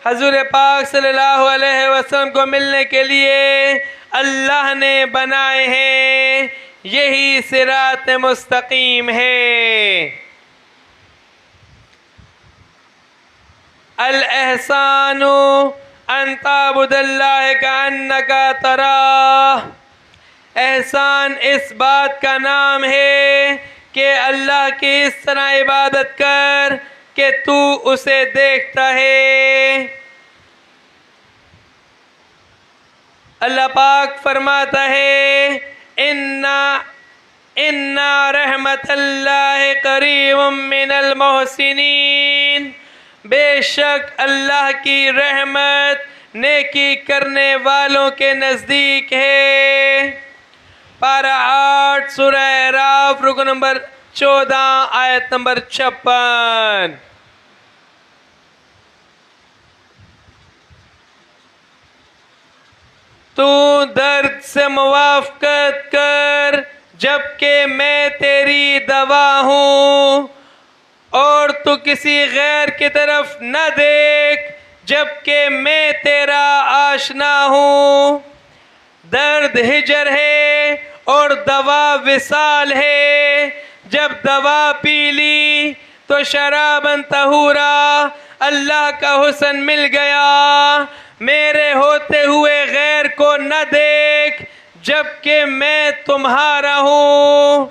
حضور پاک صلی اللہ علیہ وسلم کو ملنے کے لیے اللہ نے بنائے ہیں۔ یہی صراط مستقیم ہے۔ الاحسان ان تعبد اللہ کأنک تراہ، احسان اس بات کا نام ہے کہ اللہ کی اس طرح عبادت کر کہ تو اسے دیکھتا ہے۔ اللہ پاک فرماتا ہے اِنَّا رحمت اللہ قریب من المحسنین، بے شک اللہ کی رحمت نیکی کرنے والوں کے نزدیک ہے۔ پارہ 8 سورہ اعراف رکو نمبر 14 آیت نمبر 56۔ تو درد سے موافقت کر جبکہ میں تیری دوا ہوں، اور تو کسی غیر کی طرف نہ دیکھ جبکہ میں تیرا آشنا ہوں۔ درد ہجر ہے اور دوا وصال ہے۔ جب دوا پی لی تو شراباً طہورا، اللہ کا حسن مل گیا۔ میرے ہوتے ہوئے غیر کو نہ دیکھ جبکہ میں تمہارا ہوں۔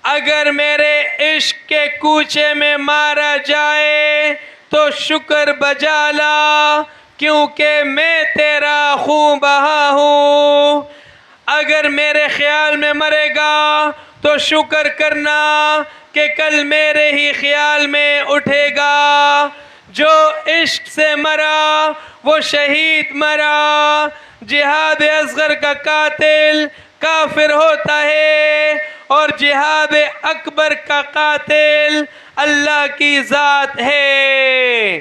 اگر میرے عشق کے کوچے میں مارا جائے تو شکر بجا لا، کیونکہ میں تیرا خون بہا ہوں۔ اگر میرے خیال میں مرے گا تو شکر کرنا کہ کل میرے ہی خیال میں اٹھے گا۔ جو عشق سے مرا وہ شہید مرا۔ جہاد اصغر کا قاتل کافر ہوتا ہے اور جہاد اکبر کا قاتل اللہ کی ذات ہے۔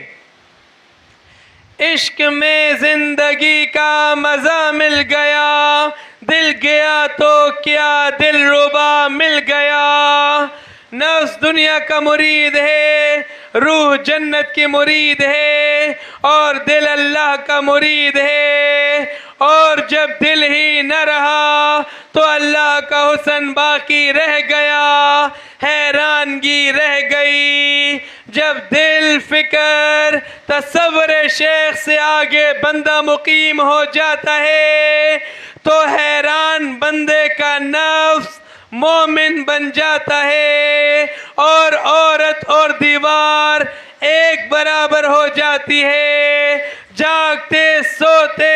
عشق میں زندگی کا مزہ مل گیا، دل گیا تو کیا دل ربا مل گیا۔ نفس دنیا کا مرید ہے، روح جنت کی مرید ہے، اور دل اللہ کا مرید ہے۔ اور جب دل ہی نہ رہا تو اللہ کا حسن باقی رہ گیا، حیرانگی رہ گئی۔ جب دل، فکر، تصور شیخ سے آگے بندہ مقیم ہو جاتا ہے تو حیران بندے کا نفس مومن بن جاتا ہے، اور عورت اور دیوار ایک برابر ہو جاتی ہے۔ جاگتے سوتے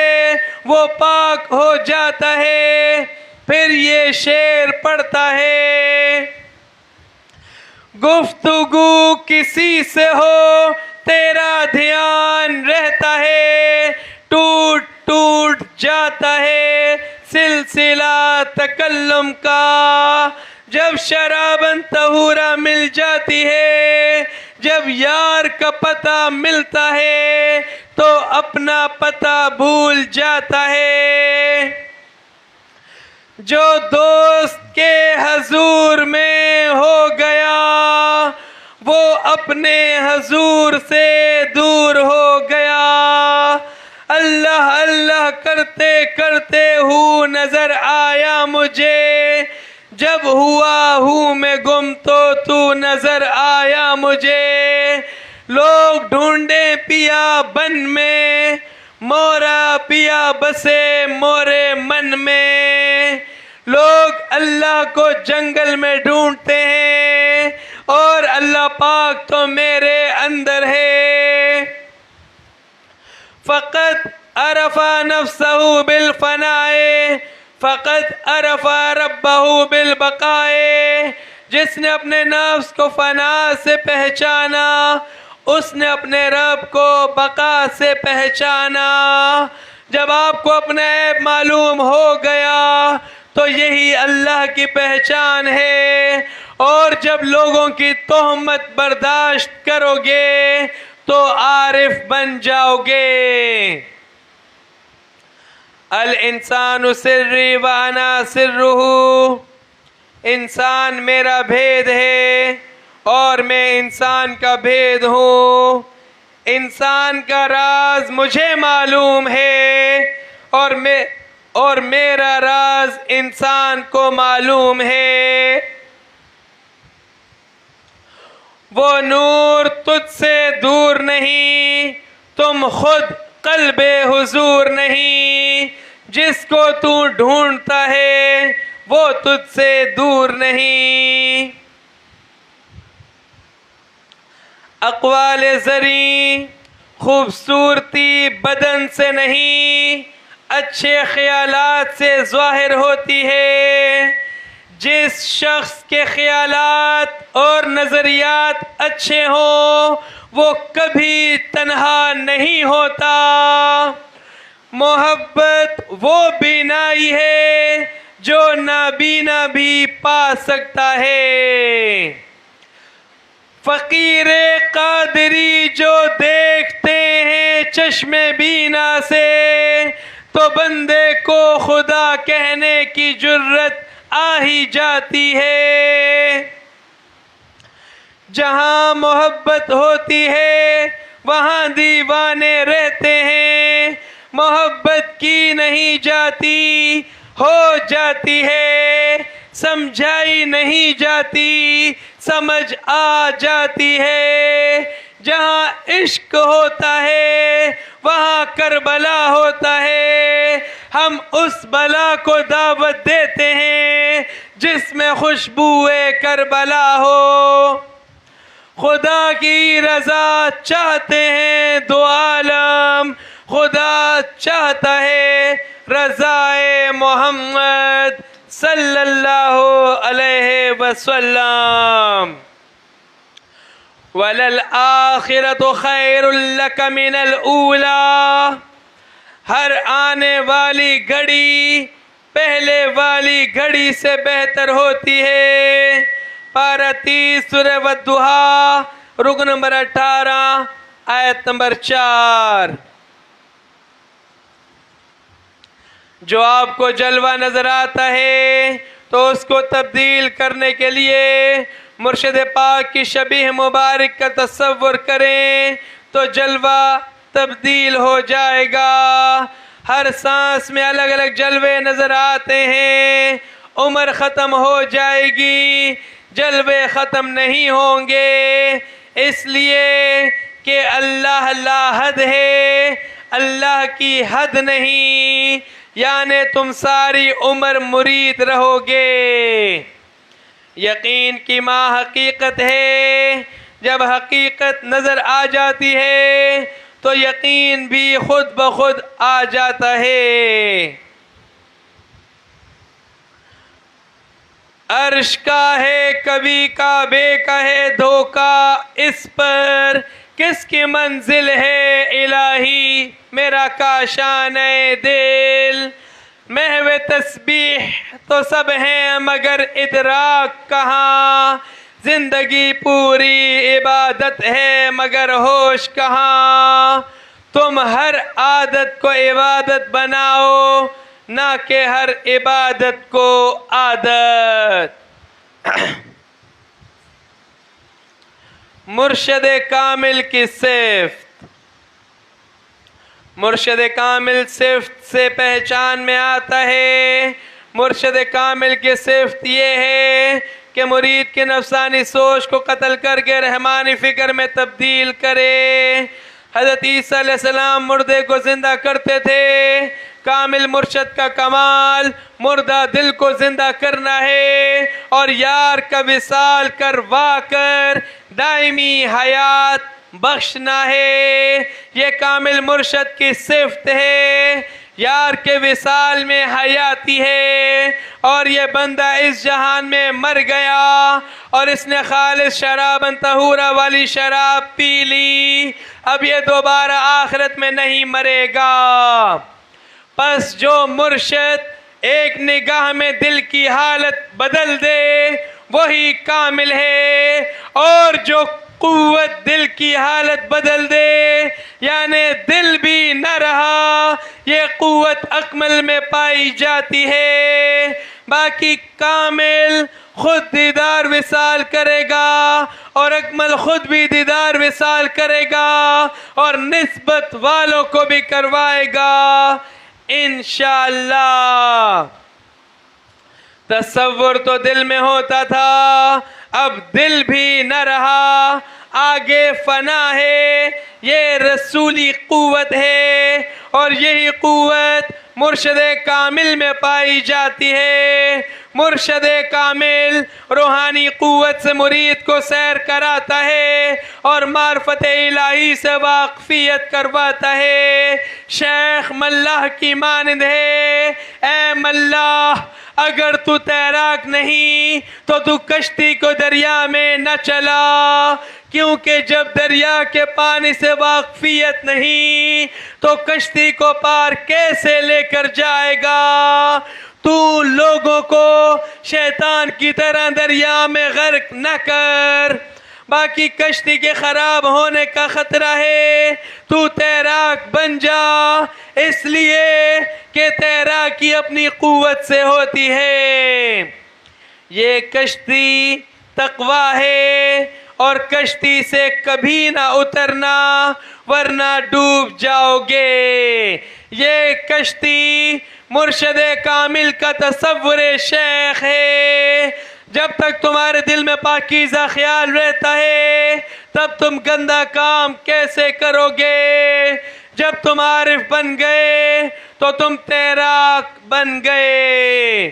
وہ پاک ہو جاتا ہے۔ پھر یہ شعر پڑھتا ہے، گفتگو کسی سے ہو تیرا دھیان رہتا ہے، ٹوٹ ٹوٹ جاتا ہے سلسلہ تکلم کا۔ جب شراباً طہورا مل جاتی ہے، جب یار کا پتہ ملتا ہے تو اپنا پتہ بھول جاتا ہے۔ جو دوست کے حضور میں ہو گیا وہ اپنے حضور سے دور ہو گیا۔ اللہ اللہ کرتے کرتے ہوں نظر آیا مجھے، جب ہوا ہوں میں گم تو نظر آیا مجھے۔ لوگ ڈھونڈے پیا بن میں، مورا پیا بسے مورے من میں۔ لوگ اللہ کو جنگل میں ڈھونڈتے ہیں اور اللہ پاک تو میرے اندر ہے. فقط عرف نفسه بالفناء فقط عرف ربه بالبقاء. جس نے اپنے نفس کو فنا سے پہچانا اس نے اپنے رب کو بقا سے پہچانا. جب آپ کو اپنا عیب معلوم ہو گیا تو یہی اللہ کی پہچان ہے. اور جب لوگوں کی تہمت برداشت کرو گے تو عارف بن جاؤ گے. الانسان سری وانا سرہ. انسان میرا بھید ہے اور میں انسان کا بھید ہوں. انسان کا راز مجھے معلوم ہے اور میرا راز انسان کو معلوم ہے. وہ نور تجھ سے دور نہیں تم خود قلب حضور نہیں. جس کو تو ڈھونڈتا ہے وہ تجھ سے دور نہیں. اقوال زریں خوبصورتی بدن سے نہیں اچھے خیالات سے ظاہر ہوتی ہے. جس شخص کے خیالات اور نظریات اچھے ہوں وہ کبھی تنہا نہیں ہوتا. محبت وہ بینائی ہے جو نابینا بھی پا سکتا ہے. فقیر قادری جو دیکھتے ہیں چشم بینا سے تو بندے کو خدا کہنے کی جرت آ ہی جاتی ہے. جہاں محبت ہوتی ہے وہاں دیوانے رہتے ہیں. محبت کی نہیں جاتی ہو جاتی ہے. سمجھائی نہیں جاتی سمجھ آ جاتی ہے. جہاں عشق ہوتا ہے وہاں کربلا ہوتا ہے. ہم اس بلا کو دعوت دیتے ہیں جس میں خوشبوئے کربلا ہو. خدا کی رضا چاہتے ہیں دو عالم. خدا چاہتا ہے رضائے محمد صلی اللہ علیہ وسلم. وَلَلْآخِرَةُ خَيْرٌ لَكَ مِنَ الْأُولَى. ہر آنے والی گھڑی پہلے والی گھڑی سے بہتر ہوتی ہے. پارہ 30 سورہ والضحیٰ رکن نمبر 18 آیت نمبر 4. جو آپ کو جلوہ نظر آتا ہے تو اس کو تبدیل کرنے کے لیے مرشد پاک کی شبیہ مبارک کا تصور کریں تو جلوہ تبدیل ہو جائے گا. ہر سانس میں الگ الگ جلوے نظر آتے ہیں. عمر ختم ہو جائے گی جلوے ختم نہیں ہوں گے. اس لیے کہ اللہ لا حد ہے اللہ کی حد نہیں. یعنی تم ساری عمر مرید رہو گے. یقین کی ماں حقیقت ہے. جب حقیقت نظر آ جاتی ہے تو یقین بھی خود بخود آ جاتا ہے. عرش کا ہے کبھی کعبے کا ہے دھوکا. اس پر کس کی منزل ہے الہی میرا کاشان دل. محو تسبیح تو سب ہیں مگر ادراک کہاں. زندگی پوری عبادت ہے مگر ہوش کہاں. تم ہر عادت کو عبادت بناؤ نہ کہ ہر عبادت کو عادت. مرشد کامل کی صفت. مرشد کامل صفت سے پہچان میں آتا ہے. مرشد کامل کی صفت یہ ہے کہ مرید کی نفسانی سوچ کو قتل کر کے رحمانی فکر میں تبدیل کرے. حضرت عیسیٰ علیہ السلام مردے کو زندہ کرتے تھے. کامل مرشد کا کمال مردہ دل کو زندہ کرنا ہے اور یار کا وصال کروا کر دائمی حیات بخشنا ہے. یہ کامل مرشد کی صفت ہے. یار کے وصال میں حیاتی ہے. اور یہ بندہ اس جہان میں مر گیا اور اس نے خالص شراباً طہورا والی شراب پی لی. اب یہ دوبارہ آخرت میں نہیں مرے گا. پس جو مرشد ایک نگاہ میں دل کی حالت بدل دے وہی کامل ہے. اور جو قوت دل کی حالت بدل دے یعنی دل بھی نہ رہا یہ قوت اکمل میں پائی جاتی ہے. باقی کامل خود دیدار وصال کرے گا اور اکمل خود بھی دیدار وصال کرے گا اور نسبت والوں کو بھی کروائے گا انشاءاللہ. تصور تو دل میں ہوتا تھا اب دل بھی نہ رہا. آگے فنا ہے. یہ رسولی قوت ہے اور یہی قوت مرشد کامل میں پائی جاتی ہے. مرشد کامل روحانی قوت سے مرید کو سیر کراتا ہے اور معرفت الہی سے واقفیت کرواتا ہے. شیخ ملاح کی مانند ہے. اے ملاح اگر تو تیراک نہیں تو تو کشتی کو دریا میں نہ چلا، کیونکہ جب دریا کے پانی سے واقفیت نہیں تو کشتی کو پار کیسے لے کر جائے گا؟ تو لوگوں کو شیطان کی طرح دریا میں غرق نہ کر، باقی کشتی کے خراب ہونے کا خطرہ ہے. تو تیراک بن جا، اس لیے کہ تیراکی اپنی قوت سے ہوتی ہے. یہ کشتی تقویٰ ہے اور کشتی سے کبھی نہ اترنا ورنہ ڈوب جاؤ گے. یہ کشتی مرشد کامل کا تصور شیخ ہے. جب تک تمہارے دل میں پاکیزہ خیال رہتا ہے تب تم گندا کام کیسے کرو گے؟ جب تم عارف بن گئے تو تم تیراک بن گئے.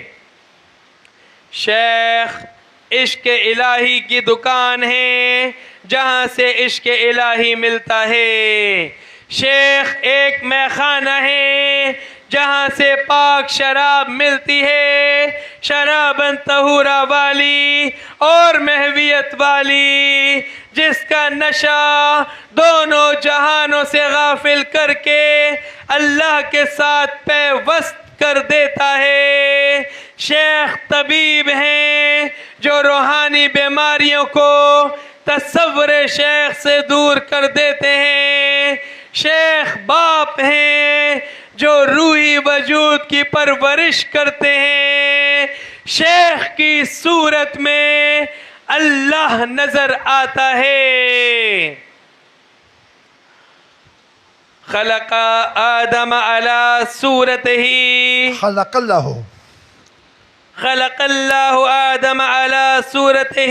شیخ عشق الہی کی دکان ہے جہاں سے عشق الہی ملتا ہے. شیخ ایک میخانہ ہے جہاں سے پاک شراب ملتی ہے، شراباً طہورا والی اور محویت والی، جس کا نشہ دونوں جہانوں سے غافل کر کے اللہ کے ساتھ پیوست کر دیتا ہے. شیخ طبیب ہیں جو روحانی بیماریوں کو تصور شیخ سے دور کر دیتے ہیں. شیخ باپ ہیں جو روحی وجود کی پرورش کرتے ہیں. شیخ کی صورت میں اللہ نظر آتا ہے. خلق آدم علی صورتہ، خلق اللہ خلق اللہ آدم علی صورتہ.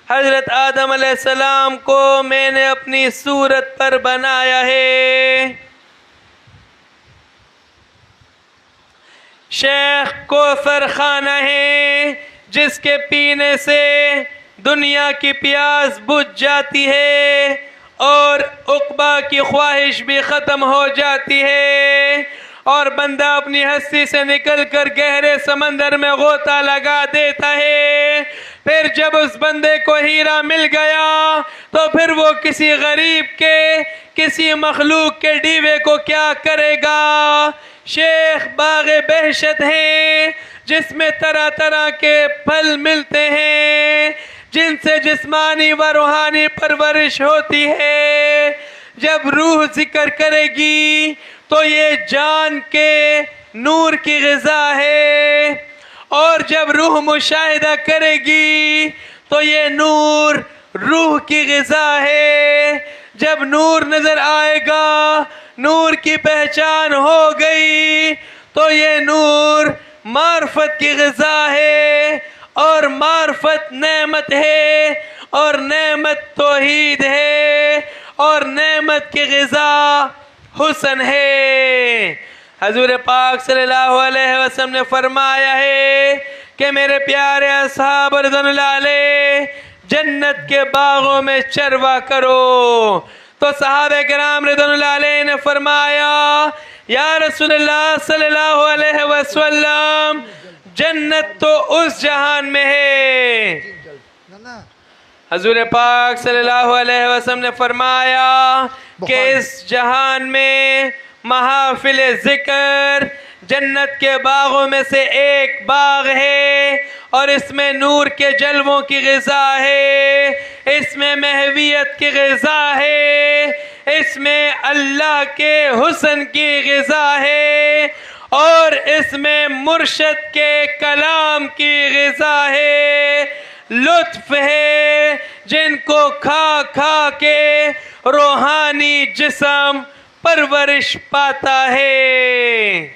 حضرت آدم علیہ السلام کو میں نے اپنی صورت پر بنایا ہے. شیخ کوثر خانہ ہے جس کے پینے سے دنیا کی پیاس بجھ جاتی ہے اور عقبہ کی خواہش بھی ختم ہو جاتی ہے اور بندہ اپنی ہستی سے نکل کر گہرے سمندر میں غوطہ لگا دیتا ہے. پھر جب اس بندے کو ہیرا مل گیا تو پھر وہ کسی غریب کے، کسی مخلوق کے ڈیوے کو کیا کرے گا؟ شیخ باغ بہشت ہیں جس میں طرح طرح کے پھل ملتے ہیں جن سے جسمانی و روحانی پرورش ہوتی ہے. جب روح ذکر کرے گی تو یہ جان کے نور کی غذا ہے اور جب روح مشاہدہ کرے گی تو یہ نور روح کی غذا ہے. جب نور نظر آئے گا، نور کی پہچان ہو گئی تو یہ نور معرفت کی غذا ہے اور معرفت نعمت ہے اور نعمت توحید ہے اور نعمت کی غذا حسن ہے. حضور پاک صلی اللہ علیہ وسلم نے فرمایا ہے کہ میرے پیارے اصحاب رضوان اللہ علیہ جنت کے باغوں میں چروا کرو. تو صحابہ کرام رضوان اللہ علیہ نے فرمایا یا رسول اللہ صلی اللہ علیہ وسلم جنت تو اس جہان میں ہے. حضور پاک صلی اللہ علیہ وسلم نے فرمایا کہ اس جہان میں محافل ذکر جنت کے باغوں میں سے ایک باغ ہے اور اس میں نور کے جلووں کی غذا ہے, اس میں محویت کی غذا ہے, اس میں اللہ کے حسن کی غذا ہے اور اس میں مرشد کے کلام کی غذا ہے, لطف ہے جن کو کھا کھا کے روحانی جسم پرورش پاتا ہے.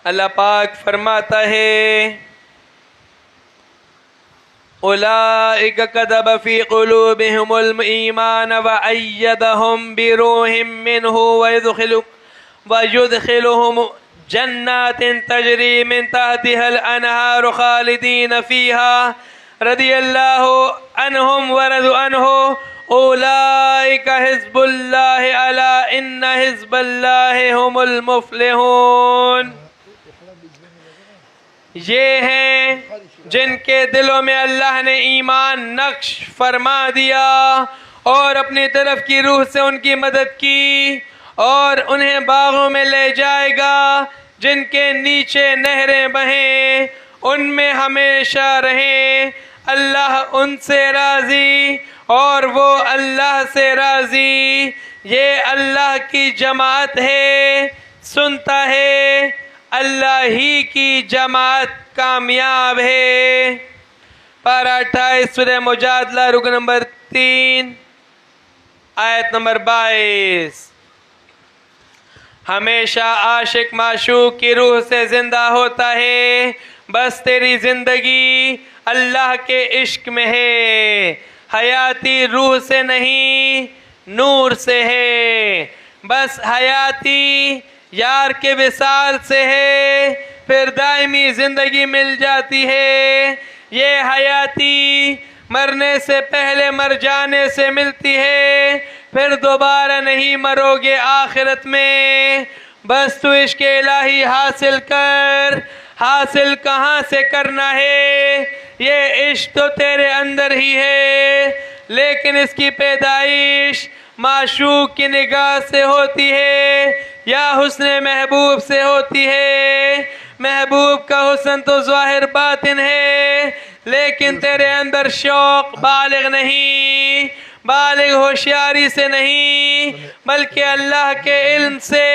اللہ پاک فرماتا ہے اولئک کتب فی قلوبہم الایمان وأیدہم بروح منہ ویدخلہم جنات تجری من تحتها الانہار خالدین فیہا رضی اللہ عنہم ورضوا عنہ اولئک حزب اللہ الا ان حزب اللہ هم المفلحون. یہ ہیں جن کے دلوں میں اللہ نے ایمان نقش فرما دیا اور اپنی طرف کی روح سے ان کی مدد کی اور انہیں باغوں میں لے جائے گا جن کے نیچے نہریں بہیں, ان میں ہمیشہ رہیں. اللہ ان سے راضی اور وہ اللہ سے راضی. یہ اللہ کی جماعت ہے, سنتا ہے, اللہ ہی کی جماعت کامیاب ہے. پارہ 28 سورہ مجادلہ رکن نمبر 3 آیت نمبر 22. ہمیشہ عاشق معشوق کی روح سے زندہ ہوتا ہے, بس تیری زندگی اللہ کے عشق میں ہے. حیاتی روح سے نہیں نور سے ہے, بس حیاتی یار کے وصال سے ہے, پھر دائمی زندگی مل جاتی ہے. یہ حیاتی مرنے سے پہلے مر جانے سے ملتی ہے, پھر دوبارہ نہیں مرو گے آخرت میں. بس تو عشق الہی حاصل کر. حاصل کہاں سے کرنا ہے؟ یہ عشق تو تیرے اندر ہی ہے, لیکن اس کی پیدائش معشوق کی نگاہ سے ہوتی ہے یا حسن محبوب سے ہوتی ہے. محبوب کا حسن تو ظاہر باطن ہے, لیکن تیرے اندر شوق بالغ نہیں, بالغ ہوشیاری سے نہیں, بلکہ اللہ کے علم سے,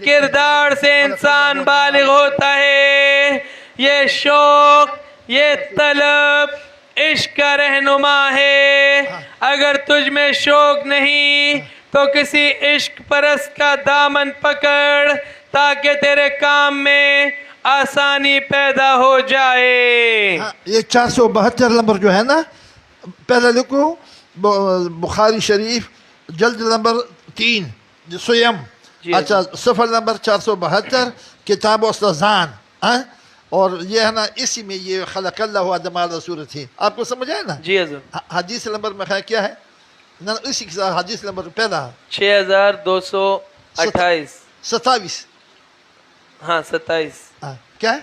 کردار سے انسان بالغ ہوتا ہے. یہ شوق, یہ طلب عشق کا رہنما ہے. اگر تجھ میں شوق نہیں تو کسی عشق پرست کا دامن پکڑ تاکہ تیرے کام میں آسانی پیدا ہو جائے. یہ 472 نمبر جو ہے نا, پہلے لکھو بخاری شریف جلد نمبر 3 سویم. اچھا, صفحہ نمبر 472 کتاب استذان. اور یہ ہے نا, اسی میں یہ خلق اللہ آدم علی صورتہ. آپ کو سمجھ آئے نا؟ جی حضور. حدیث نمبر میں کیا ہے نا, اسی کے ساتھ حدیث نمبر پہلا 6228 27. ہاں 27. کیا ہے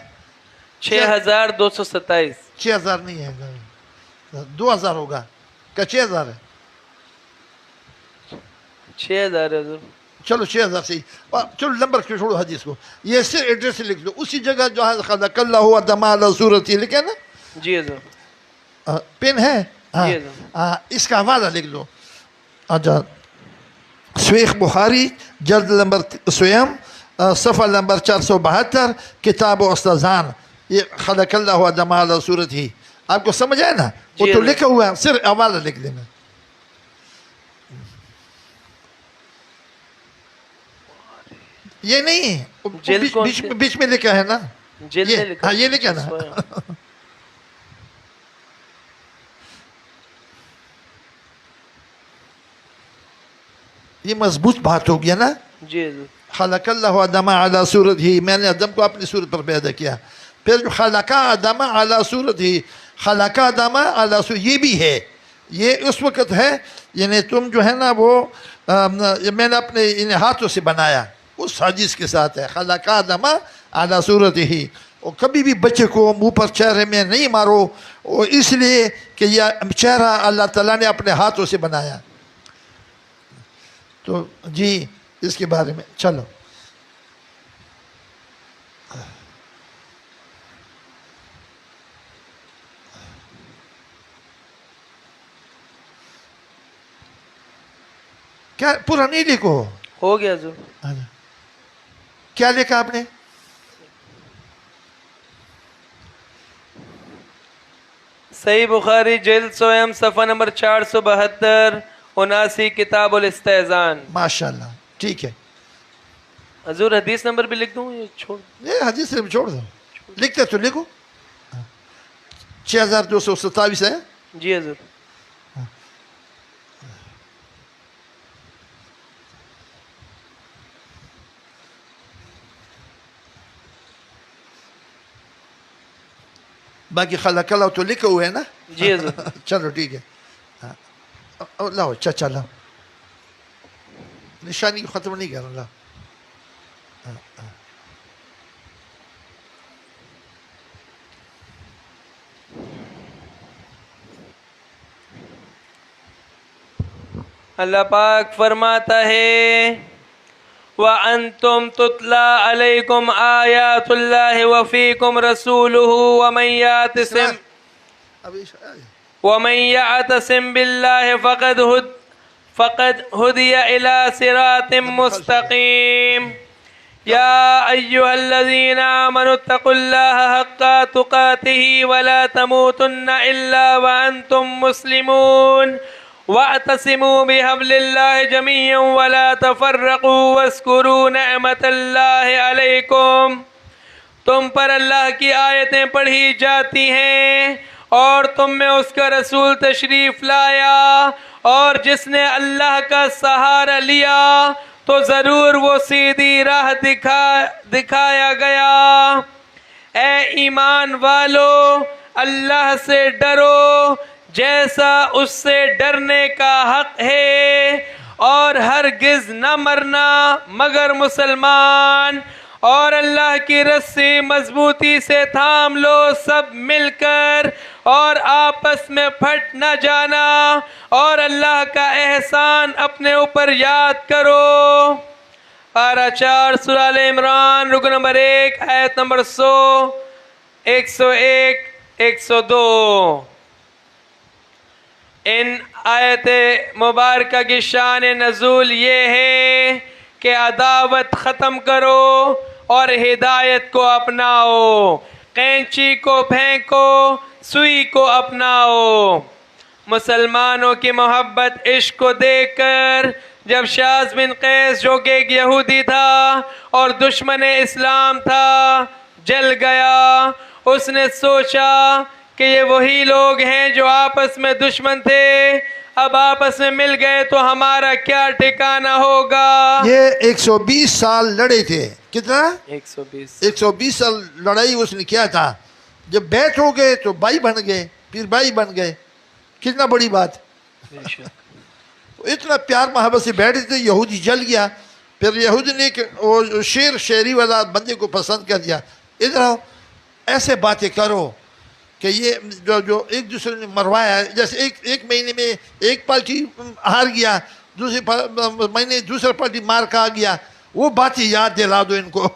6227. 6000 نہیں ہے, 2000 ہوگا کیا 6000 ہے؟ 6000 حضور. چلو 6000 صحیح. چلو نمبر کو چھوڑو, حدیث کو. یہ صرف ایڈریس لکھ دو, اسی جگہ جو ہے خلق اللہ آدم علی صورتہ لکھے نا. جی حضور. پین ہے؟ جی حضور. اس کا حوالہ لکھ دو. اچھا, صحیح بخاری جلد نمبر سویم صفحہ نمبر 472 کتاب استذان. یہ خلق اللہ آدم علی صورتہ. آپ کو سمجھ آئے نا؟ وہ تو لکھا ہوا ہے, صرف حوالہ لکھ دینا. یہ نہیں, بیچ میں لکھا ہے نا, یہ لکھا نا. یہ مضبوط بات ہو گیا نا. جی حضور. خلق اللہ آدم علی صورت ہی, میں نے آدم کو اپنی صورت پر پیدا کیا. پھر جو خلق آدم علی صورت ہی, خلق آدم علی صورت, یہ بھی ہے, یہ اس وقت ہے یعنی تم جو ہے نا وہ میں نے اپنے ہاتھوں سے بنایا, اس حدیث کے ساتھ ہے خلق آدم علی صورت ہی. اور کبھی بھی بچے کو منہ پر چہرے میں نہیں مارو, اور اس لیے کہ یہ چہرہ اللہ تعالیٰ نے اپنے ہاتھوں سے بنایا. تو جی اس کے بارے میں چلو. کیا پورا نہیں لکھو, ہو گیا حضور. کیا لکھا آپ نے؟ صحیح بخاری جلد سویم صفحہ نمبر 472 79 کتاب الاستئذان. ماشاءاللہ, ٹھیک ہے. حضور حدیث نمبر بھی لکھ دوں یا چھوڑ؟ یہ حدیث سے چھوڑ دو, لکھتے تو لکھو. 6227 ہے. جی حضور. باقی خلق اللہ تو لکھے ہوئے ہیں نا. جی حضور. چلو ٹھیک ہے. لاؤ چچا لاؤ, نشانی ختم نہیں کر رہا. اللہ پاک فرماتا ہے وَأَنْتُمْ تُتْلَى عَلَيْكُمْ آيَاتُ اللَّهِ وَفِيكُمْ رَسُولُهُ وَمَنْ يَعْتَصِمْ بِاللَّهِ فَقَدْ هُدِيَ إِلَى صِرَاطٍ مُسْتَقِيمٍ. يَا أَيُّهَا الَّذِينَ آمَنُوا اتَّقُوا اللَّهَ حَقَّ تُقَاتِهِ وَلَا تَمُوتُنَّ إِلَّا وَأَنْتُمْ مُسْلِمُونَ وَاعْتَصِمُوا بِحَبْلِ اللَّهِ جَمِيعًا وَلَا تَفَرَّقُوا وَاذْكُرُوا نِعْمَةَ اللَّهِ عَلَيْكُمْ. تم پر اللہ کی آیتیں پڑھی جاتی ہیں اور تم میں اس کا رسول تشریف لایا, اور جس نے اللہ کا سہارا لیا تو ضرور وہ سیدھی راہ دکھایا گیا. اے ایمان والو, اللہ سے ڈرو جیسا اس سے ڈرنے کا حق ہے, اور ہرگز نہ مرنا مگر مسلمان, اور اللہ کی رسی مضبوطی سے تھام لو سب مل کر, اور آپس میں پھٹ نہ جانا, اور اللہ کا احسان اپنے اوپر یاد کرو. پارہ 4 سورہ آل عمران رکو نمبر 1 آیت نمبر 100 101 102. ان آیت مبارکہ کی شان نزول یہ ہے کہ عداوت ختم کرو اور ہدایت کو اپناؤ, قینچی کو پھینکو سوئی کو اپناؤ. مسلمانوں کی محبت عشق کو دیکھ کر جب شاذ بن قیس جو کہ ایک یہودی تھا اور دشمن اسلام تھا جل گیا, اس نے سوچا کہ یہ وہی لوگ ہیں جو آپس میں دشمن تھے, اب آپس میں مل گئے تو ہمارا کیا ٹھکانہ ہوگا. یہ 120 سال لڑے تھے. کتنا؟ 120 سال لڑائی اس نے کیا تھا. جب بیٹھ ہو گئے تو بھائی بن گئے, پھر بھائی بن گئے. کتنا بڑی بات. اتنا پیار محبت سے بیٹھے تھے, یہودی جل گیا. پھر یہودی نے شیری والا بندے کو پسند کر دیا. ادھر آؤ, ایسے باتیں کرو کہ یہ جو ایک دوسرے نے مروایا ہے, جیسے ایک مہینے میں ایک پارٹی ہار گیا, دوسرے مہینے دوسرا پارٹی مار کھا گیا, وہ باتیں یاد دلا دو ان کو.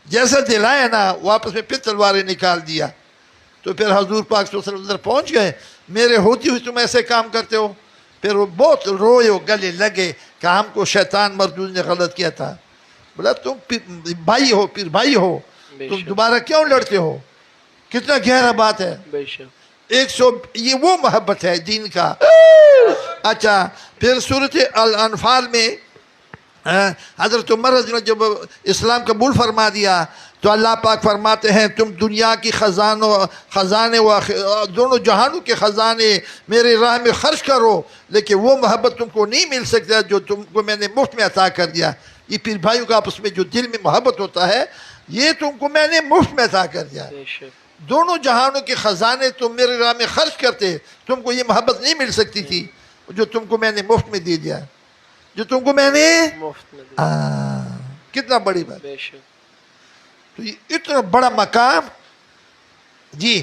جیسا دلایا نا واپس میں پھر تلواریں نکال دیا. تو پھر حضور پاک صلی اللہ علیہ وسلم اندر پہنچ گئے, میرے ہوتی ہوئی تم ایسے کام کرتے ہو. پھر وہ بہت روئے و گلے لگے کہ ہم کو شیطان مردود نے غلط کیا تھا. بولا تم بھائی ہو, پھر بھائی ہو, تم دوبارہ کیوں لڑتے ہو. کتنا گہرا بات ہے. 100 یہ وہ محبت ہے دین کا. اچھا پھر سورۃ الانفال میں حضرت عمر رضی اللہ جب اسلام قبول فرما دیا تو اللہ پاک فرماتے ہیں تم دنیا کی خزانے و دونوں جہانوں کے خزانے میری راہ میں خرچ کرو، لیکن وہ محبت تم کو نہیں مل سکتا جو تم کو میں نے مفت میں عطا کر دیا۔ یہ پھر بھائیوں کا آپس میں جو دل میں محبت ہوتا ہے، یہ تم کو میں نے مفت میں عطا کر دیا۔ دونوں جہانوں کے خزانے تم میرے راہ میں خرچ کرتے، تم کو یہ محبت نہیں مل سکتی تھی جو تم کو میں نے مفت میں دے دیا، جو تم کو میں نے مفت میں دے دیا۔ کتنا بڑی بات، بے شک۔ تو یہ اتنا بڑا مقام۔ جی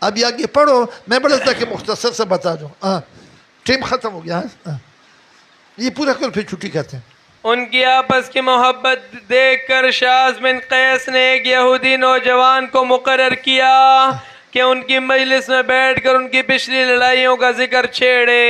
اب یہ آگے پڑھو، میں بڑا تھا کہ مختصر سے بتا دوں، ٹائم ختم ہو گیا، یہ پورا کر پھر چھٹی کرتے ہیں۔ ان کی آپس کی محبت دیکھ کر شاذ بن قیس نے ایک یہودی نوجوان کو مقرر کیا کہ ان کی مجلس میں بیٹھ کر ان کی پچھلی لڑائیوں کا ذکر چھیڑے۔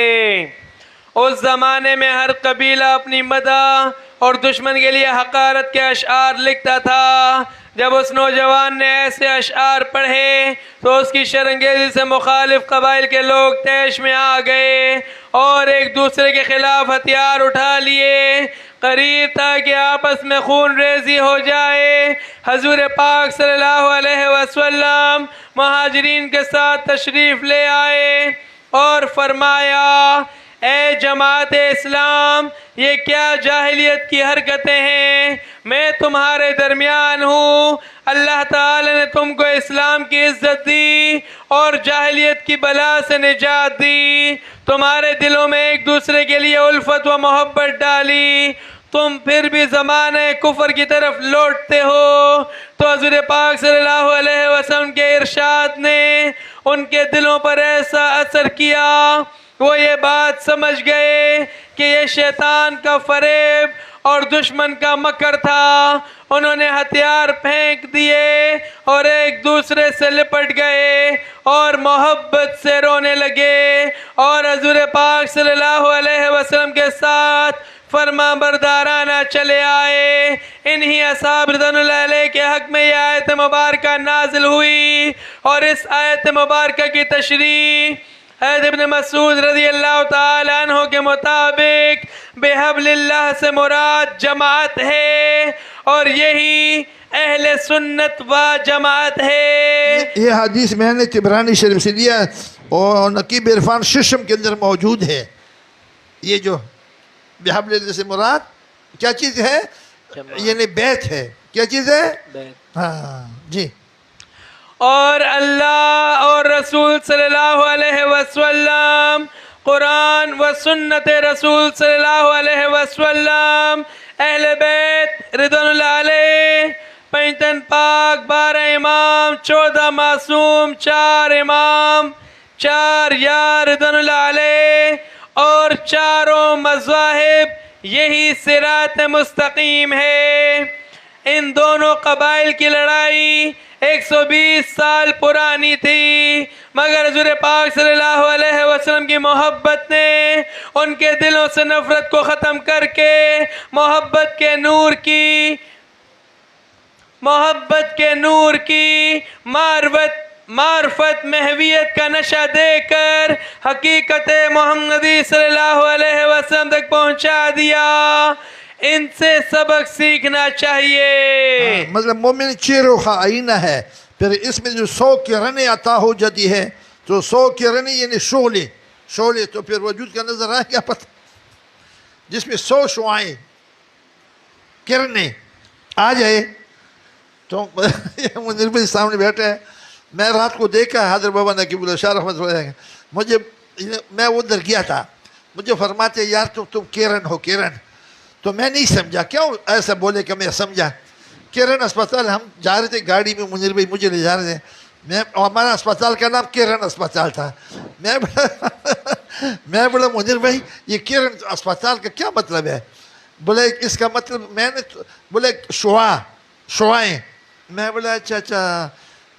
اس زمانے میں ہر قبیلہ اپنی مدح اور دشمن کے لیے حقارت کے اشعار لکھتا تھا۔ جب اس نوجوان نے ایسے اشعار پڑھے تو اس کی شرنگیزی سے مخالف قبائل کے لوگ طیش میں آ گئے اور ایک دوسرے کے خلاف ہتھیار اٹھا لیے۔ قریب تھا کہ آپس میں خون ریزی ہو جائے۔ حضور پاک صلی اللہ علیہ وسلم مہاجرین کے ساتھ تشریف لے آئے اور فرمایا، اے جماعت اسلام، یہ کیا جاہلیت کی حرکتیں ہیں؟ میں تمہارے درمیان ہوں۔ اللہ تعالی نے تم کو اسلام کی عزت دی اور جاہلیت کی بلا سے نجات دی، تمہارے دلوں میں ایک دوسرے کے لیے الفت و محبت ڈالی، تم پھر بھی زمانہ کفر کی طرف لوٹتے ہو۔ تو حضور پاک صلی اللہ علیہ وسلم کے ارشاد نے ان کے دلوں پر ایسا اثر کیا، وہ یہ بات سمجھ گئے کہ یہ شیطان کا فریب اور دشمن کا مکر تھا۔ انہوں نے ہتھیار پھینک دیے اور ایک دوسرے سے لپٹ گئے اور محبت سے رونے لگے اور حضور پاک صلی اللہ علیہ وسلم کے ساتھ فرما بردارانہ چلے آئے۔ انہی اصحاب رضوان اللہ علیہ کے حق میں یہ آیت مبارکہ نازل ہوئی، اور اس آیت مبارکہ کی تشریح حضرت ابن مسعود رضی اللہ تعالی عنہ کے مطابق بحبل اللہ سے مراد جماعت ہے، اور یہی اہل سنت و جماعت ہے۔ یہ حدیث میں نے طبرانی شریف سے لیا اور نقیب عرفان ششم کے اندر موجود ہے۔ یہ جو بحبل اللہ سے مراد کیا چیز ہے؟ یعنی بیت ہے۔ کیا چیز ہے؟ بیت۔ ہاں جی۔ اور اللہ اور رسول صلی اللہ علیہ وسلم، قرآن و سنت رسول صلی اللہ علیہ وسلم، اہل بیت رضوان اللہ علیہ، پنجتن پاک، 12 امام، 14 معصوم، 4 امام، 4 یار رضوان اللہ علیہ، اور چاروں مذاہب، یہی صراط مستقیم ہے۔ ان دونوں قبائل کی لڑائی 120 سال پرانی تھی، مگر حضور پاک صلی اللہ علیہ وسلم کی محبت نے ان کے دلوں سے نفرت کو ختم کر کے محبت کے نور کی معرفت محویت کا نشہ دے کر حقیقت محمدی صلی اللہ علیہ وسلم تک پہنچا دیا۔ ان سے سبق سیکھنا چاہیے۔ مطلب مومن چہروں کا آئینہ ہے، پھر اس میں جو 100 کرنیں عطا ہو جاتی ہے، تو 100 کرنیں یعنی شعلے تو پھر وجود کا نظر آئے کیا پتہ، جس میں 100 شعائیں کرنیں آ جائے۔ تو منیر بھائی سامنے بیٹھے ہیں، میں رات کو دیکھا حضرت بابا نقیب اللہ شاہ رحمۃ اللہ علیہ، میں ادھر گیا تھا، مجھے فرماتے یار تم کرن ہو کرن، تو میں نہیں سمجھا، کیوں ایسا بولے کہ میں سمجھا۔ کرن اسپتال ہم جا رہے تھے گاڑی میں، منیر بھائی مجھے لے جا رہے تھے، ہمارا اسپتال کا نام کرن اسپتال تھا۔ میں بولا منیر بھائی یہ کرن اسپتال کا کیا مطلب ہے؟ بولے اس کا مطلب میں نے بولے شعائیں۔ میں بولا اچھا،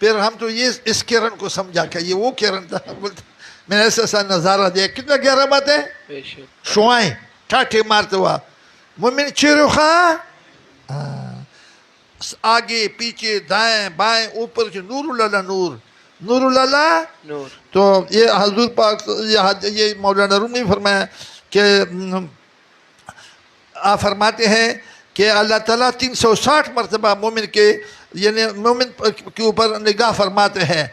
پھر ہم تو یہ اس کرن کو سمجھا کہ یہ وہ کرن تھا۔ میں نے ایسا نظارہ دیا، کتنا گہرا بات ہے، شعائیں ٹھاٹھے مارتے ہوا مومن چہروں کا، آگے پیچھے دائیں بائیں اوپر سے نور اللہ نور اللہ۔ تو یہ حضور پاک یہ مولانا رومی فرمایا کہ آپ فرماتے ہیں کہ اللہ تعالیٰ 360 مرتبہ مومن کے یعنی مومن کے اوپر نگاہ فرماتے ہیں.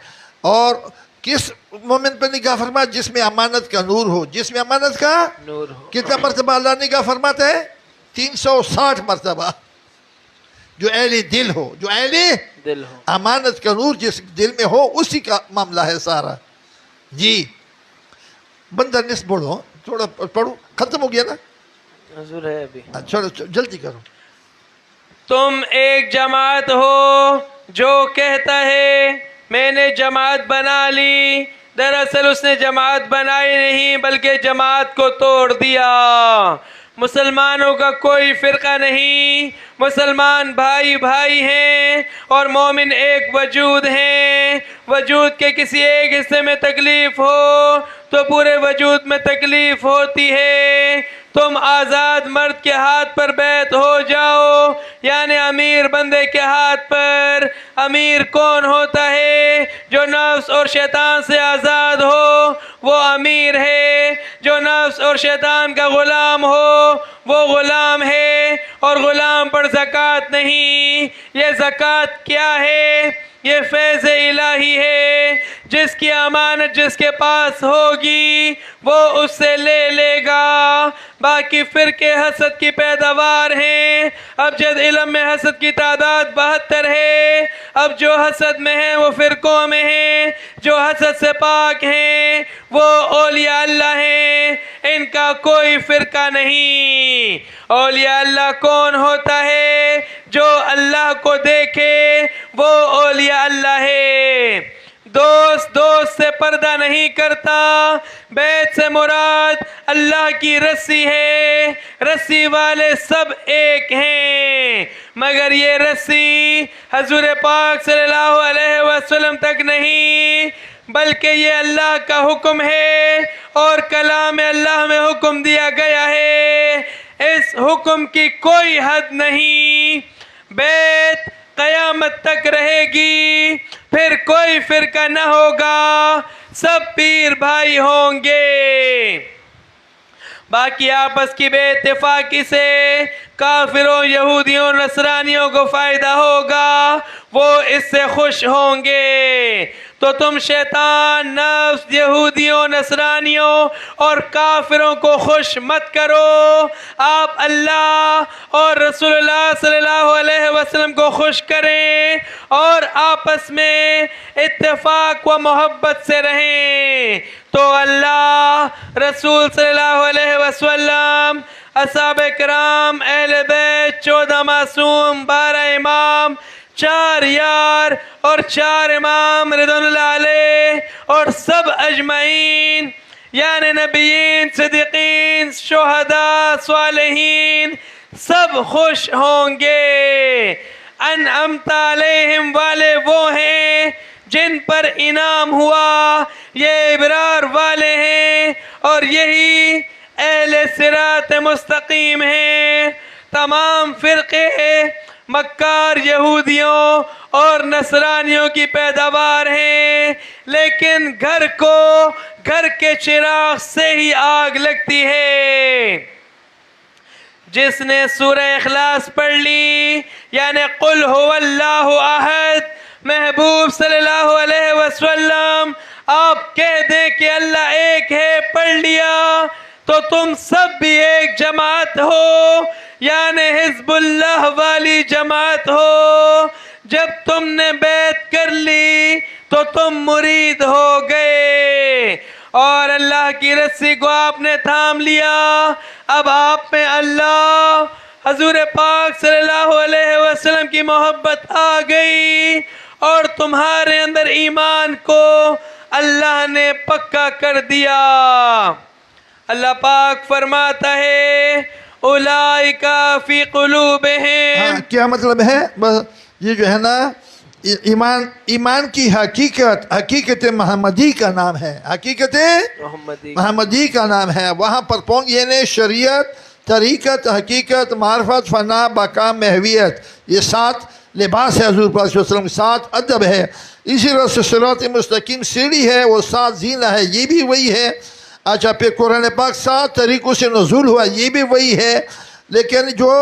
اور کس مومن پر نگاہ فرماتے؟ جس میں امانت کا نور ہو، جس میں امانت کا نور ہو. کتنا مرتبہ اللہ نگاہ فرماتے ہیں؟ 360 مرتبہ. جو اہل دل ہو، جو اہل دل ہو. امانت کا نور جس دل میں ہو، اسی کا معاملہ ہے سارا. جی بندہ نس بڑھو، تھوڑا پڑھو، ختم ہو گیا نا؟ حضور ہے ابھی. چلو جلدی کرو. تم ایک جماعت ہو جو کہتا ہے میں نے جماعت بنا لی، دراصل اس نے جماعت بنائی نہیں بلکہ جماعت کو توڑ دیا. مسلمانوں کا کوئی فرقہ نہیں، مسلمان بھائی بھائی ہیں اور مومن ایک وجود ہیں. وجود کے کسی ایک حصے میں تکلیف ہو تو پورے وجود میں تکلیف ہوتی ہے. تم آزاد مرد کے ہاتھ پر بیعت ہو جاؤ، یعنی امیر بندے کے ہاتھ پر. امیر کون ہوتا ہے؟ جو نفس اور شیطان سے آزاد ہو وہ امیر ہے. جو نفس اور شیطان کا غلام ہو وہ غلام ہے. اور غلام پر زکوٰۃ نہیں. یہ زکوٰۃ کیا ہے؟ یہ فیض الہی ہے. جس کی امانت جس کے پاس ہوگی وہ اس سے لے لے گا. باقی فرقے حسد کی پیداوار ہیں. اب جد علم میں حسد کی تعداد 72 ہے. اب جو حسد میں ہیں وہ فرقوں میں ہیں. جو حسد سے پاک ہیں وہ اولیاء اللہ ہیں. ان کا کوئی فرقہ نہیں. اولیاء اللہ کون ہوتا ہے؟ جو اللہ کو دیکھے وہ اولیاء اللہ ہے. دوست سے پردہ نہیں کرتا. بیت سے مراد اللہ کی رسی ہے. رسی والے سب ایک ہیں مگر یہ رسی حضور پاک صلی اللہ علیہ وسلم تک نہیں بلکہ یہ اللہ کا حکم ہے اور کلام اللہ میں حکم دیا گیا ہے. اس حکم کی کوئی حد نہیں. بیت قیامت تک رہے گی، پھر کوئی فرقہ نہ ہوگا، سب پیر بھائی ہوں گے. باقی آپس کی بے اتفاقی سے کافروں، یہودیوں، نصرانیوں کو فائدہ ہوگا، وہ اس سے خوش ہوں گے. تو تم شیطان، نفس، یہودیوں، نصرانیوں اور کافروں کو خوش مت کرو. آپ اللہ اور رسول اللہ صلی اللہ علیہ وسلم کو خوش کریں اور آپس میں اتفاق و محبت سے رہیں. تو اللہ، رسول صلی اللہ علیہ وسلم، اصحاب کرام، اہل بیت، 14 معصوم، 12 امام، 4 یار اور 4 امام رضوان اللہ علیہ اور سب اجمعین، یعنی نبیین، صدیقین، شہداء، صالحین، سب خوش ہوں گے. انعمت علیہم والے وہ ہیں جن پر انعام ہوا، یہ ابرار والے ہیں اور یہی اہل صراط مستقیم ہیں. تمام فرقے مکار یہودیوں اور نصرانیوں کی پیداوار ہیں، لیکن گھر کے چراغ سے ہی آگ لگتی ہے. جس نے سورہ اخلاص پڑھ لی، یعنی قل هو اللہ احد، محبوب صلی اللہ علیہ وسلم آپ کہہ دیں کہ اللہ ایک ہے، پڑھ لیا تو تم سب بھی ایک جماعت ہو، یعنی حزب اللہ والی جماعت ہو. جب تم نے بیعت کر لی تو تم مرید ہو گئے اور اللہ کی رسی کو آپ نے تھام لیا. اب آپ میں اللہ، حضور پاک صلی اللہ علیہ وسلم کی محبت آ گئی اور تمہارے اندر ایمان کو اللہ نے پکا کر دیا. اللہ پاک فرماتا ہے اولئک فی قلوبہم. کیا مطلب ہے؟ بس یہ جو ہے نا ایمان کی حقیقت محمدی کا نام ہے. حقیقت محمدی کا نام ہے. وہاں پر یعنی شریعت، طریقت، حقیقت، معرفت، فنا، بقا، محویت، یہ 7 لباس ہے حضور پاک صلی اللہ علیہ وسلم، 7 ادب ہے. اسی طرح سے صراط مستقیم سیڑھی ہے، وہ 7 زینہ ہے، یہ بھی وہی ہے. اچھا، پھر قرآن پاک 7 طریقوں سے نزول ہوا، یہ بھی وہی ہے. لیکن جو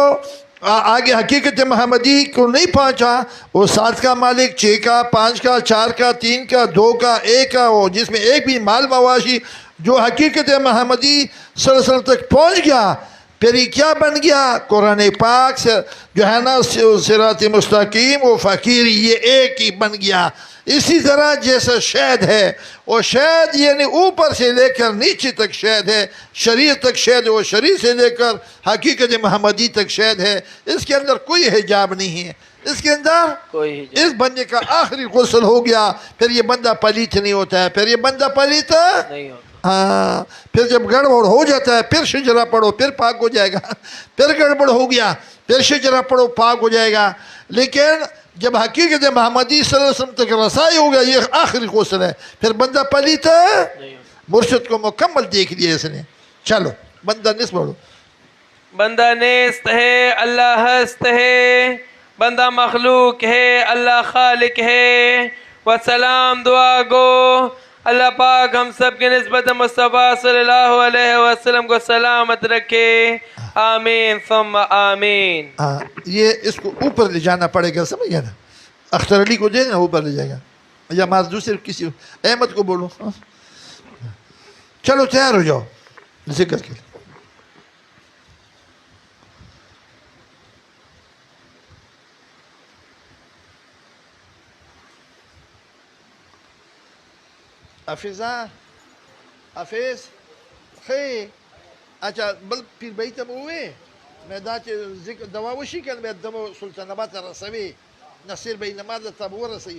آگے حقیقت محمدی کو نہیں پہنچا، وہ 7 کا مالک، 6 کا، 5 کا، 4 کا، 3 کا، 2 کا، 1 کا، وہ جس میں ایک بھی مال مواشی، جو حقیقت محمدی صلی اللہ علیہ وسلم تک پہنچ گیا، پھر یہ کیا بن گیا؟ قرآن پاک سے جو ہے نا صراط مستقیم، وہ فقیر، یہ ایک ہی بن گیا۔ اسی طرح جیسا شہد ہے، وہ شہد یعنی اوپر سے لے کر نیچے تک شہد ہے، شریعت تک شہد ہے، وہ شریعت سے لے کر حقیقت محمدی تک شہد ہے، اس کے اندر کوئی حجاب نہیں ہے، اس کے اندر کوئی حجاب اس بندے کا آخری غسل ہو گیا، پھر یہ بندہ پلیت نہیں ہوتا ہے، پھر یہ بندہ پلیت نہیں ہوتا۔ ہاں، پھر جب گڑبڑ ہو جاتا ہے پھر شجرہ پڑھو پھر پاک ہو جائے گا، پھر گڑبڑ ہو گیا پھر شجرہ پڑھو پاک ہو جائے گا۔ لیکن جب حقیقت محمدی صلی اللہ علیہ وسلم تک رسائی ہو گیا، یہ آخری غسل ہے، پھر بندہ پلیت نہیں ہوتا۔ مرشد کو مکمل دیکھ لیا اس نے۔ چلو بندہ نصف پڑھو۔ بندہ نیست ہے اللہ ہست ہے، بندہ مخلوق ہے اللہ خالق ہے، وسلام دعا گو اللہ پاک ہم سب کے نسبت مصطفیٰ صلی اللہ علیہ وسلم کو سلامت رکھے، آمین ثم آمین۔ ہاں، یہ اس کو اوپر لے جانا پڑے گا، سمجھ گیا نا؟ اختر علی کو دے نا، اوپر لے جائے گا، یا ہمارے دوسرے کسی احمد کو بولو۔ چلو تیار ہو جاؤ ذکر کے لیے۔ حفظہ حفظ خی اچھا بل پیر بیتم ہوئے میں دا چې ذکر دوا وشي کنه بیا دمو سلطان آباد ته رسوي نصیر بی نماز ته به ورسوي